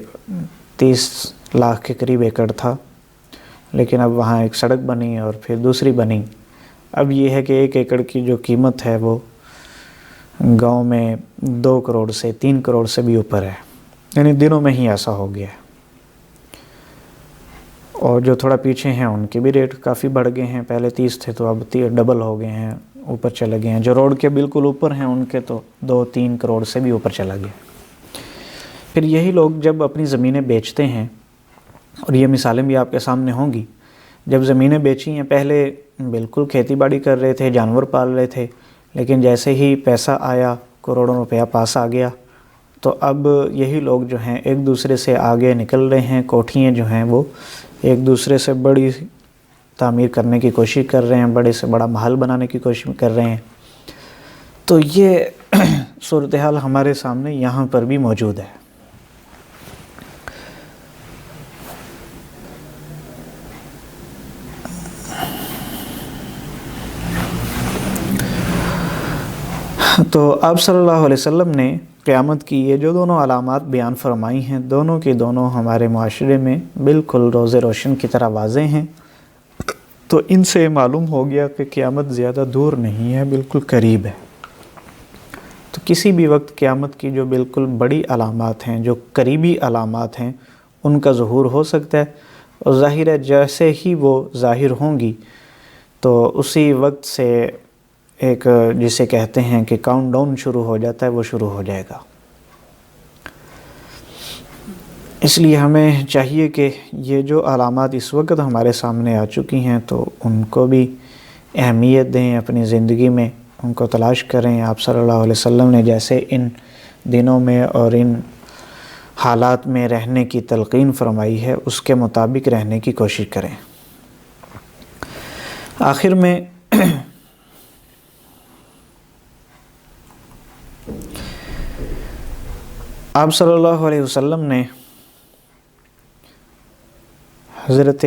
30 لاکھ کے قریب ایکڑ تھا، لیکن اب وہاں ایک سڑک بنی اور پھر دوسری بنی، اب یہ ہے کہ 1 ایکڑ کی جو قیمت ہے وہ گاؤں میں 2 کروڑ سے 3 کروڑ سے بھی اوپر ہے، یعنی دنوں میں ہی ایسا ہو گیا ہے۔ اور جو تھوڑا پیچھے ہیں ان کے بھی ریٹ کافی بڑھ گئے ہیں، پہلے 30 تھے تو اب ڈبل ہو گئے ہیں، اوپر چلے گئے ہیں۔ جو روڈ کے بالکل اوپر ہیں ان کے تو 2-3 کروڑ سے بھی اوپر چلا گیا۔ پھر یہی لوگ جب اپنی زمینیں بیچتے ہیں، اور یہ مثالیں بھی آپ کے سامنے ہوں گی، جب زمینیں بیچی ہیں پہلے بالکل کھیتی باڑی کر رہے تھے، جانور پال رہے تھے، لیکن جیسے ہی پیسہ آیا، کروڑوں روپیہ پاس آ گیا، تو اب یہی لوگ جو ہیں ایک دوسرے سے آگے نکل رہے ہیں، کوٹھیاں جو ہیں وہ ایک دوسرے سے بڑی تعمیر کرنے کی کوشش کر رہے ہیں، بڑے سے بڑا محل بنانے کی کوشش کر رہے ہیں۔ تو یہ صورتحال ہمارے سامنے یہاں پر بھی موجود ہے۔ تو آپ صلی اللہ علیہ وسلم نے قیامت کی یہ جو دونوں علامات بیان فرمائی ہیں، دونوں کی دونوں ہمارے معاشرے میں بالکل روز روشن کی طرح واضح ہیں۔ تو ان سے معلوم ہو گیا کہ قیامت زیادہ دور نہیں ہے، بالکل قریب ہے۔ تو کسی بھی وقت قیامت کی جو بالکل بڑی علامات ہیں، جو قریبی علامات ہیں، ان کا ظہور ہو سکتا ہے، اور ظاہر ہے جیسے ہی وہ ظاہر ہوں گی تو اسی وقت سے ایک جسے کہتے ہیں کہ کاؤنٹ ڈاؤن شروع ہو جاتا ہے، وہ شروع ہو جائے گا۔ اس لیے ہمیں چاہیے کہ یہ جو علامات اس وقت ہمارے سامنے آ چکی ہیں تو ان کو بھی اہمیت دیں، اپنی زندگی میں ان کو تلاش کریں۔ آپ صلی اللہ علیہ وسلم نے جیسے ان دنوں میں اور ان حالات میں رہنے کی تلقین فرمائی ہے، اس کے مطابق رہنے کی کوشش کریں۔ آخر میں آپ صلی اللہ علیہ وسلم نے حضرت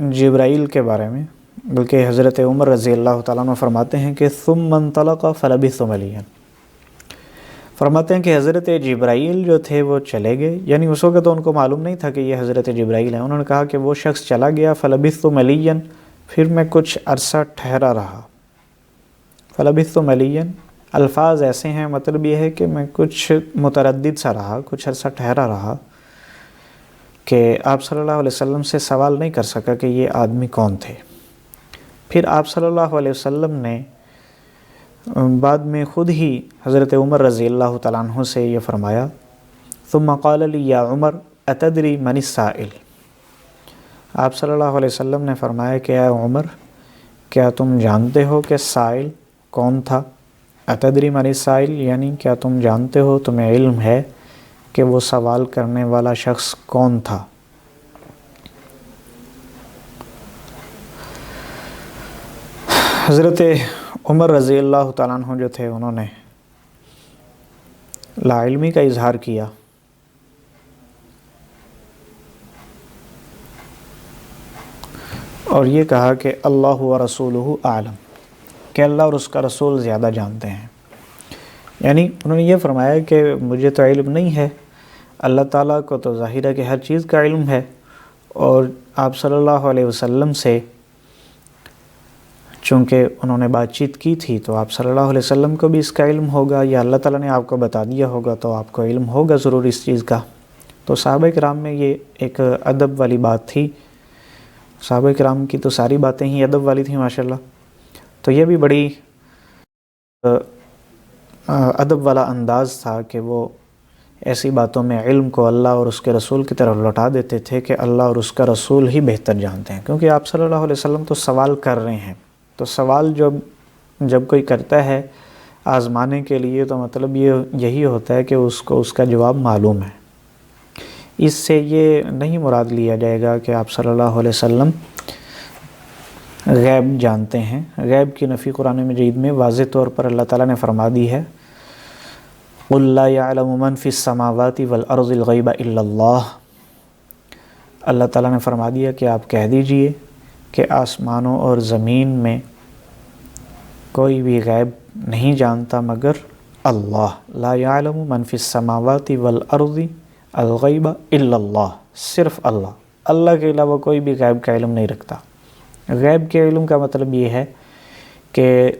جبرائیل کے بارے میں، بلکہ حضرت عمر رضی اللہ تعالیٰ عنہ فرماتے ہیں کہ ثم انطلق فلبثت ملیا، فرماتے ہیں کہ حضرت جبرائیل جو تھے وہ چلے گئے، یعنی اس وقت تو ان کو معلوم نہیں تھا کہ یہ حضرت جبرائیل ہیں۔ انہوں نے کہا کہ وہ شخص چلا گیا، فلبثت ملیا، پھر میں کچھ عرصہ ٹھہرا رہا۔ فلبثت ملیا الفاظ ایسے ہیں، مطلب یہ ہے کہ میں کچھ متردد سا رہا، کچھ عرصہ ٹھہرا رہا، کہ آپ صلی اللہ علیہ وسلم سے سوال نہیں کر سکا کہ یہ آدمی کون تھے۔ پھر آپ صلی اللہ علیہ وسلم نے بعد میں خود ہی حضرت عمر رضی اللہ تعالیٰ عنہ سے یہ فرمایا، ثم قال لی یا عمر اتدری من السائل، آپ صلی اللہ علیہ وسلم نے فرمایا کہ اے عمر، کیا تم جانتے ہو کہ سائل کون تھا؟ اتدری من السائل یعنی کیا تم جانتے ہو، تمہیں علم ہے کہ وہ سوال کرنے والا شخص کون تھا؟ حضرت عمر رضی اللہ تعالیٰ عنہ جو تھے انہوں نے لا علمی کا اظہار کیا، اور یہ کہا کہ اللہ و رسولہ اعلم، کہ اللہ اور اس کا رسول زیادہ جانتے ہیں۔ یعنی انہوں نے یہ فرمایا کہ مجھے تو علم نہیں ہے، اللہ تعالیٰ کو تو ظاہر ہے کہ ہر چیز کا علم ہے، اور آپ صلی اللہ علیہ وسلم سے چونکہ انہوں نے بات چیت کی تھی تو آپ صلی اللہ علیہ وسلم کو بھی اس کا علم ہوگا، یا اللہ تعالیٰ نے آپ کو بتا دیا ہوگا تو آپ کو علم ہوگا ضرور اس چیز کا۔ تو صحابہ کرام میں یہ ایک ادب والی بات تھی، صحابہ کرام کی تو ساری باتیں ہی ادب والی تھیں ماشاءاللہ، تو یہ بھی بڑی ادب والا انداز تھا کہ وہ ایسی باتوں میں علم کو اللہ اور اس کے رسول کی طرف لوٹا دیتے تھے کہ اللہ اور اس کا رسول ہی بہتر جانتے ہیں، کیونکہ آپ صلی اللہ علیہ وسلم تو سوال کر رہے ہیں۔ تو سوال جب کوئی کرتا ہے آزمانے کے لیے تو مطلب یہی ہوتا ہے کہ اس کو اس کا جواب معلوم ہے۔ اس سے یہ نہیں مراد لیا جائے گا کہ آپ صلی اللہ علیہ وسلم غیب جانتے ہیں۔ غیب کی نفی قرآن مجید میں واضح طور پر اللہ تعالیٰ نے فرما دی ہے، قُلْ لَا يَعْلَمُ مَنْ فِي السَّمَاوَاتِ وَالْأَرْضِ الْغَيْبَ إِلَّا اللَّهُ، اللہ تعالیٰ نے فرما دیا کہ آپ کہہ دیجئے کہ آسمانوں اور زمین میں کوئی بھی غیب نہیں جانتا مگر اللہ، لا يعلم من فی السماوات والارض الغیب الا اللہ، صرف اللہ کے علاوہ کوئی بھی غیب کا علم نہیں رکھتا۔ غیب کے علم کا مطلب یہ ہے کہ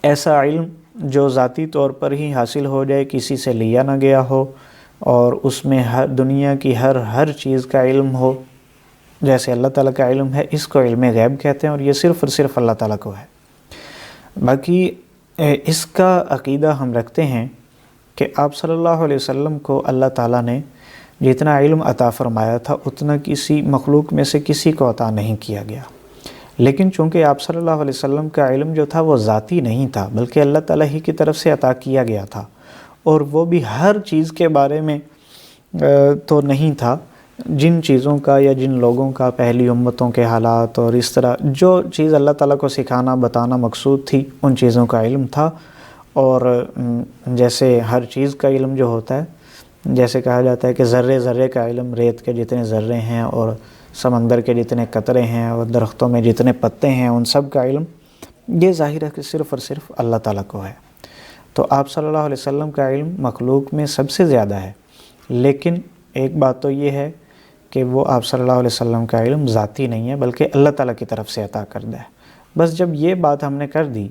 ایسا علم جو ذاتی طور پر ہی حاصل ہو جائے، کسی سے لیا نہ گیا ہو، اور اس میں ہر دنیا کی ہر چیز کا علم ہو جیسے اللہ تعالیٰ کا علم ہے، اس کو علم غیب کہتے ہیں، اور یہ صرف اور صرف اللہ تعالیٰ کو ہے۔ باقی اس کا عقیدہ ہم رکھتے ہیں کہ آپ صلی اللہ علیہ وسلم کو اللہ تعالیٰ نے جتنا علم عطا فرمایا تھا اتنا کسی مخلوق میں سے کسی کو عطا نہیں کیا گیا، لیکن چونکہ آپ صلی اللہ علیہ وسلم کا علم جو تھا وہ ذاتی نہیں تھا بلکہ اللہ تعالیٰ ہی کی طرف سے عطا کیا گیا تھا، اور وہ بھی ہر چیز کے بارے میں تو نہیں تھا، جن چیزوں کا یا جن لوگوں کا پہلی امتوں کے حالات اور اس طرح جو چیز اللہ تعالیٰ کو سکھانا بتانا مقصود تھی ان چیزوں کا علم تھا۔ اور جیسے ہر چیز کا علم جو ہوتا ہے، جیسے کہا جاتا ہے کہ ذرے ذرے کا علم، ریت کے جتنے ذرے ہیں اور سمندر کے جتنے قطرے ہیں اور درختوں میں جتنے پتے ہیں ان سب کا علم، یہ ظاہر ہے کہ صرف اور صرف اللہ تعالیٰ کو ہے۔ تو آپ صلی اللہ علیہ وسلم کا علم مخلوق میں سب سے زیادہ ہے، لیکن ایک بات تو یہ ہے کہ وہ آپ صلی اللہ علیہ وسلم کا علم ذاتی نہیں ہے بلکہ اللہ تعالیٰ کی طرف سے عطا کردہ ہے۔ بس جب یہ بات ہم نے کر دی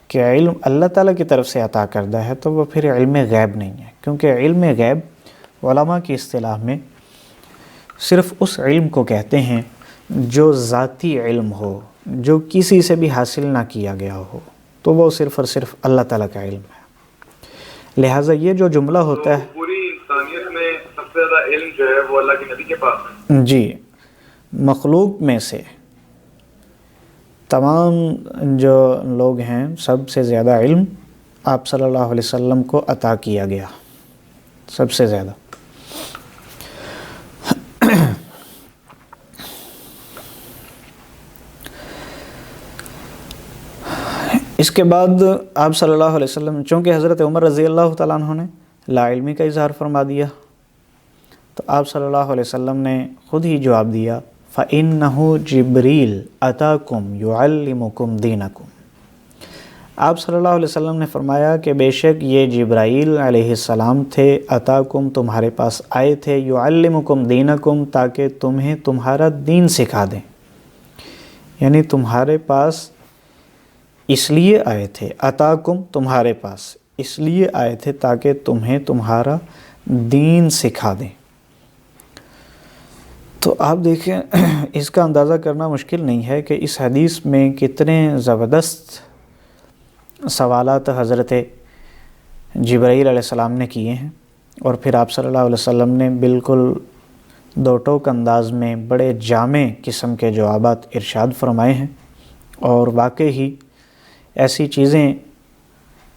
کہ علم اللہ تعالیٰ کی طرف سے عطا کردہ ہے تو وہ پھر علم غیب نہیں ہے، کیونکہ علم غیب علماء کی اصطلاح میں صرف اس علم کو کہتے ہیں جو ذاتی علم ہو، جو کسی سے بھی حاصل نہ کیا گیا ہو، تو وہ صرف اور صرف اللہ تعالیٰ کا علم ہے۔ لہٰذا یہ جو جملہ ہوتا ہے پوری انسانیت میں سب سے زیادہ علم جو ہے وہ اللہ کے نبی کے پاس ہے۔ جی، مخلوق میں سے تمام جو لوگ ہیں سب سے زیادہ علم آپ صلی اللہ علیہ وسلم کو عطا کیا گیا، سب سے زیادہ۔ اس کے بعد آپ صلی اللہ علیہ وسلم، چونکہ حضرت عمر رضی اللہ تعالیٰ عنہ نے لا علمی کا اظہار فرما دیا، تو آپ صلی اللہ علیہ وسلم نے خود ہی جواب دیا، فَإِنَّهُ جِبْرِيلٌ أَتَاكُمْ يُعَلِّمُكُمْ دِينَكُمْ۔ آپ صلی اللہ علیہ وسلم نے فرمایا کہ بے شک یہ جبرائیل علیہ السلام تھے، اتاکم تمہارے پاس آئے تھے، یعلمکم دینکم تاکہ تمہیں تمہارا دین سکھا دیں، یعنی تمہارے پاس اس لیے آئے تھے، اتاکم تمہارے پاس اس لیے آئے تھے تاکہ تمہیں تمہارا دین سکھا دیں۔ تو آپ دیکھیں اس کا اندازہ کرنا مشکل نہیں ہے کہ اس حدیث میں کتنے زبردست سوالات حضرت جبرائیل علیہ السلام نے کیے ہیں، اور پھر آپ صلی اللہ علیہ وسلم نے بالکل دو ٹوک انداز میں بڑے جامع قسم کے جوابات ارشاد فرمائے ہیں، اور واقعی ہی ایسی چیزیں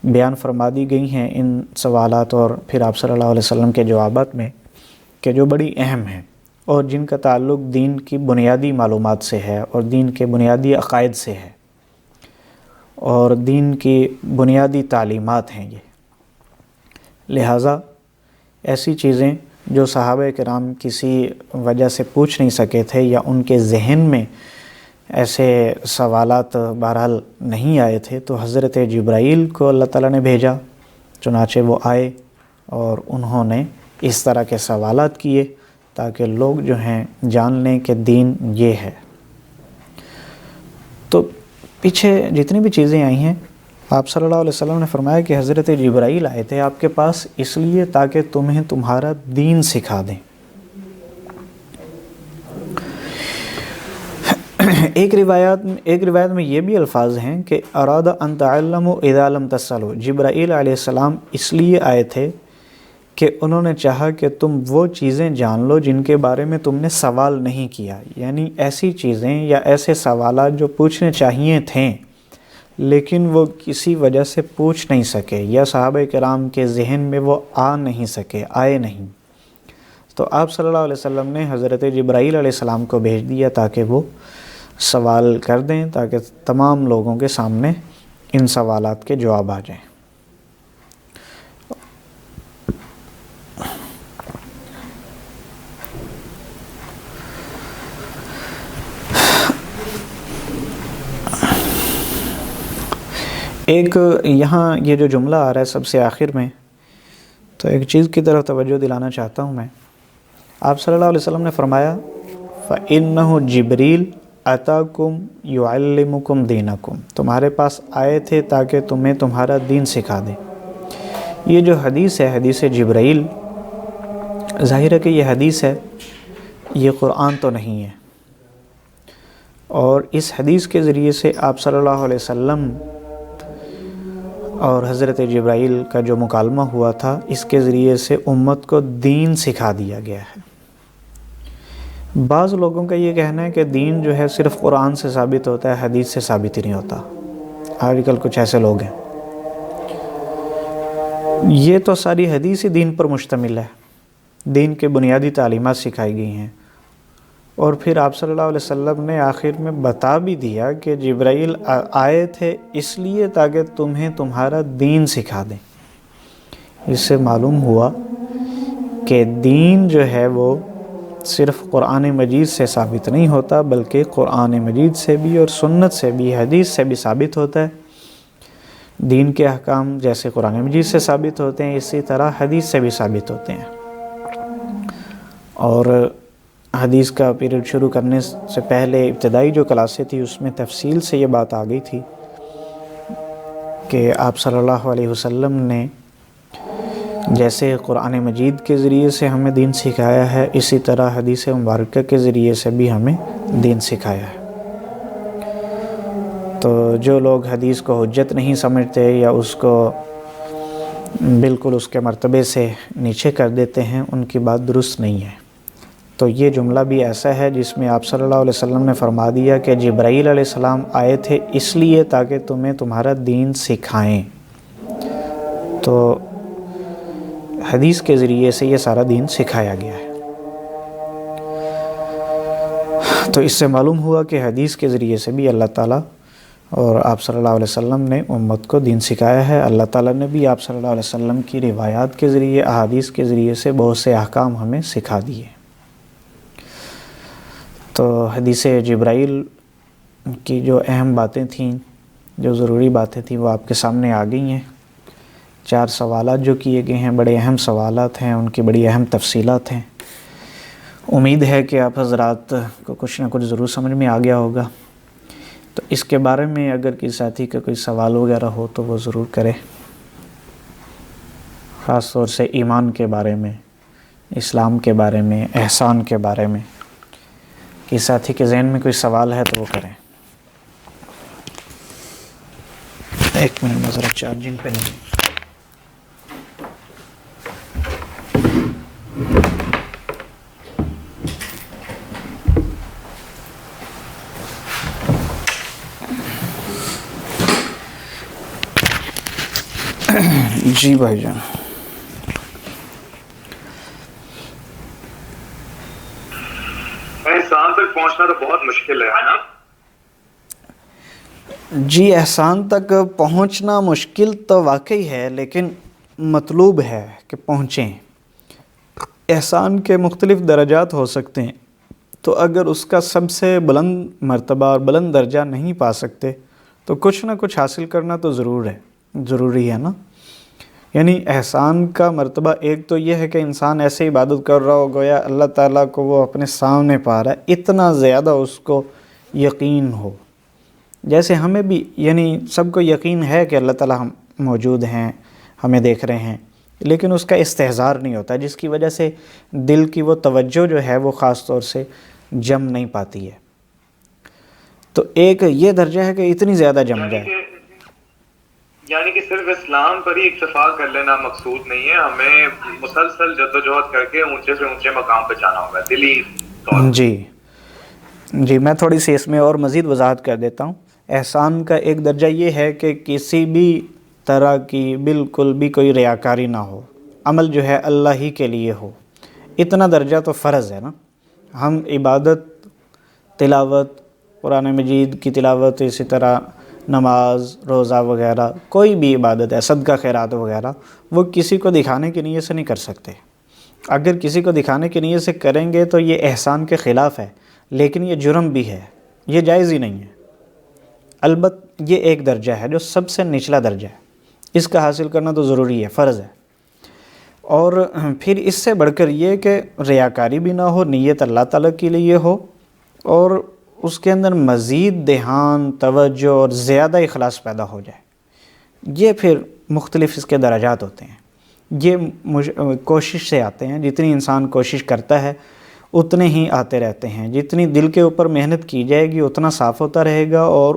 بیان فرما دی گئی ہیں ان سوالات اور پھر آپ صلی اللہ علیہ وسلم کے جوابات میں کہ جو بڑی اہم ہیں اور جن کا تعلق دین کی بنیادی معلومات سے ہے اور دین کے بنیادی عقائد سے ہے اور دین کی بنیادی تعلیمات ہیں یہ۔ لہٰذا ایسی چیزیں جو صحابہ کرام کسی وجہ سے پوچھ نہیں سکے تھے یا ان کے ذہن میں ایسے سوالات بہرحال نہیں آئے تھے، تو حضرت جبرائیل کو اللہ تعالیٰ نے بھیجا، چنانچہ وہ آئے اور انہوں نے اس طرح کے سوالات کیے تاکہ لوگ جو ہیں جان لیں کہ دین یہ ہے۔ تو پیچھے جتنی بھی چیزیں آئی ہیں آپ صلی اللہ علیہ وسلم نے فرمایا کہ حضرت جبرائیل آئے تھے آپ کے پاس اس لیے تاکہ تمہیں تمہارا دین سکھا دیں۔ ایک روایت میں یہ بھی الفاظ ہیں کہ اراد ان تعلموا اذا لم تسألوا، جبرائیل علیہ السلام اس لیے آئے تھے کہ انہوں نے چاہا کہ تم وہ چیزیں جان لو جن کے بارے میں تم نے سوال نہیں کیا، یعنی ایسی چیزیں یا ایسے سوالات جو پوچھنے چاہیے تھیں لیکن وہ کسی وجہ سے پوچھ نہیں سکے یا صحابہ کرام کے ذہن میں وہ آ نہیں سکے، آئے نہیں، تو آپ صلی اللہ علیہ وسلم نے حضرت جبرائیل علیہ السلام کو بھیج دیا تاکہ وہ سوال کر دیں، تاکہ تمام لوگوں کے سامنے ان سوالات کے جواب آ جائیں۔ ایک یہاں یہ جو جملہ آ رہا ہے سب سے آخر میں، تو ایک چیز کی طرف توجہ دلانا چاہتا ہوں میں۔ آپ صلی اللہ علیہ وسلم نے فرمایا فَإِنَّهُ جِبْرِيلٌ اتاکم یعلمکم دینکم، تمہارے پاس آئے تھے تاکہ تمہیں تمہارا دین سکھا دیں۔ یہ جو حدیث ہے، حدیث جبرائیل، ظاہر ہے کہ یہ حدیث ہے، یہ قرآن تو نہیں ہے، اور اس حدیث کے ذریعے سے آپ صلی اللہ علیہ وسلم اور حضرت جبرائیل کا جو مکالمہ ہوا تھا، اس کے ذریعے سے امت کو دین سکھا دیا گیا ہے۔ بعض لوگوں کا یہ کہنا ہے کہ دین جو ہے صرف قرآن سے ثابت ہوتا ہے، حدیث سے ثابت ہی نہیں ہوتا۔ آج کل کچھ ایسے لوگ ہیں، یہ تو ساری حدیث ہی دین پر مشتمل ہے، دین کے بنیادی تعلیمات سکھائی گئی ہیں، اور پھر آپ صلی اللہ علیہ وسلم نے آخر میں بتا بھی دیا کہ جبرائیل آئے تھے اس لیے تاکہ تمہیں تمہارا دین سکھا دیں۔ اس سے معلوم ہوا کہ دین جو ہے وہ صرف قرآن مجید سے ثابت نہیں ہوتا، بلکہ قرآن مجید سے بھی اور سنت سے بھی، حدیث سے بھی ثابت ہوتا ہے۔ دین کے احکام جیسے قرآن مجید سے ثابت ہوتے ہیں، اسی طرح حدیث سے بھی ثابت ہوتے ہیں۔ اور حدیث کا پیریڈ شروع کرنے سے پہلے ابتدائی جو کلاسیں تھی، اس میں تفصیل سے یہ بات آ گئی تھی کہ آپ صلی اللہ علیہ وسلم نے جیسے قرآن مجید کے ذریعے سے ہمیں دین سکھایا ہے، اسی طرح حدیث مبارکہ کے ذریعے سے بھی ہمیں دین سکھایا ہے۔ تو جو لوگ حدیث کو حجت نہیں سمجھتے یا اس کو بالکل اس کے مرتبے سے نیچے کر دیتے ہیں، ان کی بات درست نہیں ہے۔ تو یہ جملہ بھی ایسا ہے جس میں آپ صلی اللہ علیہ وسلم نے فرما دیا کہ جبرائیل علیہ السلام آئے تھے اس لیے تاکہ تمہیں تمہارا دین سکھائیں، تو حدیث کے ذریعے سے یہ سارا دین سکھایا گیا ہے۔ تو اس سے معلوم ہوا کہ حدیث کے ذریعے سے بھی اللہ تعالیٰ اور آپ صلی اللہ علیہ وسلم نے امت کو دین سکھایا ہے۔ اللہ تعالیٰ نے بھی آپ صلی اللہ علیہ وسلم کی روایات کے ذریعے، احادیث کے ذریعے سے بہت سے احکام ہمیں سکھا دیے۔ تو حدیث جبرائیل کی جو اہم باتیں تھیں، جو ضروری باتیں تھیں، وہ آپ کے سامنے آ گئی ہیں۔ 4 سوالات جو کیے گئے ہیں، بڑے اہم سوالات ہیں، ان کی بڑی اہم تفصیلات ہیں۔ امید ہے کہ آپ حضرات کو کچھ نہ کچھ ضرور سمجھ میں آ گیا ہوگا۔ تو اس کے بارے میں اگر کسی ساتھی کا کوئی سوال وغیرہ ہو تو وہ ضرور کرے، خاص طور سے ایمان کے بارے میں، اسلام کے بارے میں، احسان کے بارے میں۔ کسی ساتھی کے ذہن میں کوئی سوال ہے تو وہ کریں۔ 1 منٹ میں ذرا چارجنگ پہ نہیں۔ جی بھائی جان، احسان تک پہنچنا تو بہت مشکل ہے نا؟ جی احسان تک پہنچنا مشکل تو واقعی ہے، لیکن مطلوب ہے کہ پہنچیں۔ احسان کے مختلف درجات ہو سکتے ہیں، تو اگر اس کا سب سے بلند مرتبہ اور بلند درجہ نہیں پا سکتے تو کچھ نہ کچھ حاصل کرنا تو ضروری ہے نا۔ یعنی احسان کا مرتبہ ایک تو یہ ہے کہ انسان ایسے عبادت کر رہا ہو گویا اللہ تعالیٰ کو وہ اپنے سامنے پا رہا ہے، اتنا زیادہ اس کو یقین ہو۔ جیسے ہمیں بھی یعنی سب کو یقین ہے کہ اللہ تعالیٰ ہم موجود ہیں، ہمیں دیکھ رہے ہیں، لیکن اس کا استحضار نہیں ہوتا، جس کی وجہ سے دل کی وہ توجہ جو ہے وہ خاص طور سے جم نہیں پاتی ہے۔ تو ایک یہ درجہ ہے کہ اتنی زیادہ جم جائے۔ یعنی کہ صرف اسلام پر ہی اکتفا کر لینا مقصود نہیں ہے، ہمیں مسلسل جدوجہد کر کے اونچے سے اونچے مقام پہ جانا ہوگا دلی طور۔ جی میں تھوڑی سی اس میں اور مزید وضاحت کر دیتا ہوں۔ احسان کا ایک درجہ یہ ہے کہ کسی بھی طرح کی بالکل بھی کوئی ریاکاری نہ ہو، عمل جو ہے اللہ ہی کے لیے ہو، اتنا درجہ تو فرض ہے نا۔ ہم عبادت، تلاوت، قرآن مجید کی تلاوت، اسی طرح نماز، روزہ وغیرہ، کوئی بھی عبادت ہے، صدقہ خیرات وغیرہ، وہ کسی کو دکھانے کی نیت سے نہیں کر سکتے۔ اگر کسی کو دکھانے کی نیت سے کریں گے تو یہ احسان کے خلاف ہے، لیکن یہ جرم بھی ہے، یہ جائز ہی نہیں ہے۔ البتہ یہ ایک درجہ ہے جو سب سے نچلا درجہ ہے، اس کا حاصل کرنا تو ضروری ہے، فرض ہے۔ اور پھر اس سے بڑھ کر یہ کہ ریاکاری بھی نہ ہو، نیت اللہ تعالیٰ کے لیے ہو، اور اس کے اندر مزید دھیان، توجہ اور زیادہ اخلاص پیدا ہو جائے۔ یہ پھر مختلف اس کے درجات ہوتے ہیں، یہ کوشش سے آتے ہیں۔ جتنی انسان کوشش کرتا ہے اتنے ہی آتے رہتے ہیں، جتنی دل کے اوپر محنت کی جائے گی اتنا صاف ہوتا رہے گا، اور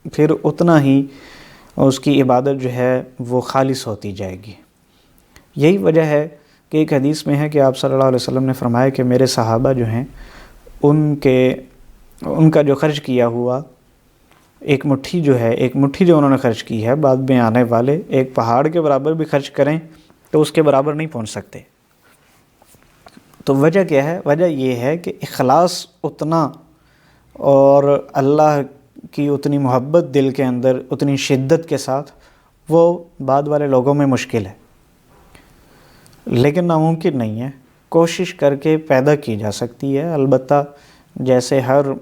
پھر اتنا ہی اس کی عبادت جو ہے وہ خالص ہوتی جائے گی۔ یہی وجہ ہے کہ ایک حدیث میں ہے کہ آپ صلی اللہ علیہ وسلم نے فرمایا کہ میرے صحابہ جو ہیں ان کا جو خرچ کیا ہوا ایک مٹھی جو انہوں نے خرچ کی ہے، بعد میں آنے والے ایک پہاڑ کے برابر بھی خرچ کریں تو اس کے برابر نہیں پہنچ سکتے۔ تو وجہ کیا ہے؟ وجہ یہ ہے کہ اخلاص اتنا اور اللہ کی اتنی محبت دل کے اندر اتنی شدت کے ساتھ وہ بعد والے لوگوں میں مشکل ہے، لیکن ناممکن نہیں ہے، کوشش کر کے پیدا کی جا سکتی ہے۔ البتہ جیسے ہر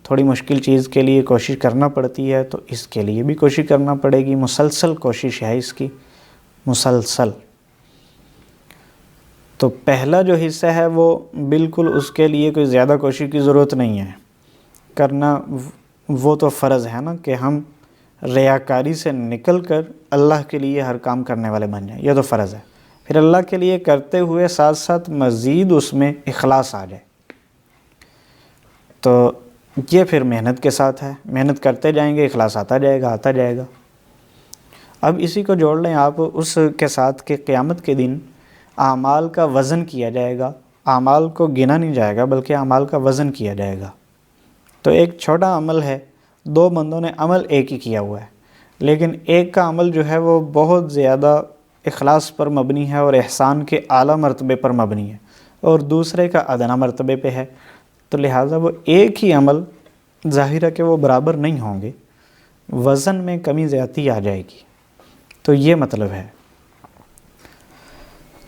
تھوڑی مشکل چیز کے لیے کوشش کرنا پڑتی ہے، تو اس کے لیے بھی کوشش کرنا پڑے گی، مسلسل کوشش ہے اس کی، مسلسل۔ تو پہلا جو حصہ ہے وہ بالکل اس کے لیے کوئی زیادہ کوشش کی ضرورت نہیں ہے کرنا، وہ تو فرض ہے نا کہ ہم ریاکاری سے نکل کر اللہ کے لیے ہر کام کرنے والے بن جائیں، یہ تو فرض ہے۔ پھر اللہ کے لیے کرتے ہوئے ساتھ ساتھ مزید اس میں اخلاص آ جائے، تو یہ پھر محنت کے ساتھ ہے، محنت کرتے جائیں گے، اخلاص آتا جائے گا۔ اب اسی کو جوڑ لیں آپ اس کے ساتھ کہ قیامت کے دن اعمال کا وزن کیا جائے گا، اعمال کو گنا نہیں جائے گا بلکہ اعمال کا وزن کیا جائے گا۔ تو ایک چھوٹا عمل ہے، دو بندوں نے عمل ایک ہی کیا ہوا ہے، لیکن ایک کا عمل جو ہے وہ بہت زیادہ اخلاص پر مبنی ہے اور احسان کے اعلیٰ مرتبے پر مبنی ہے، اور دوسرے کا ادنا مرتبے پہ ہے، تو لہٰذا وہ ایک ہی عمل ظاہر ہے کہ وہ برابر نہیں ہوں گے، وزن میں کمی زیادتی آ جائے گی۔ تو یہ مطلب ہے۔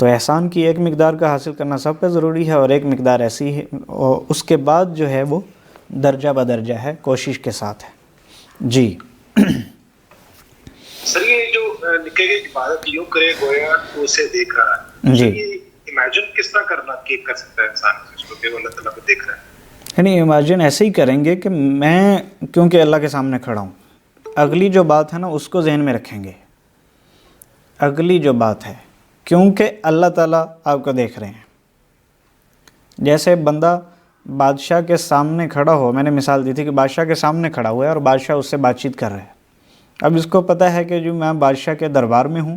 تو احسان کی ایک مقدار کا حاصل کرنا سب پہ ضروری ہے، اور ایک مقدار ایسی ہے، اور اس کے بعد جو ہے وہ درجہ بدرجہ ہے، کوشش کے ساتھ ہے۔ جی سر یہ جو نکلے گی عبادت یوں کرے گویا تو اسے دیکھ رہا ہے، جی، یہ امیجن کس طرح کرنا کر سکتا ہے انسان اس کو کہ وہ اللہ تعالیٰ کو دیکھ رہا ہے؟ یعنی امیجن ایسے ہی کریں گے کہ میں کیونکہ اللہ کے سامنے کھڑا ہوں، اگلی جو بات ہے نا اس کو ذہن میں رکھیں گے، اگلی جو بات ہے کیونکہ اللہ تعالیٰ آپ کو دیکھ رہے ہیں۔ جیسے بندہ بادشاہ کے سامنے کھڑا ہو، میں نے مثال دی تھی کہ بادشاہ کے سامنے کھڑا ہوا ہے اور بادشاہ اس سے بات چیت کر رہا ہے۔ اب اس کو پتہ ہے کہ جو میں بادشاہ کے دربار میں ہوں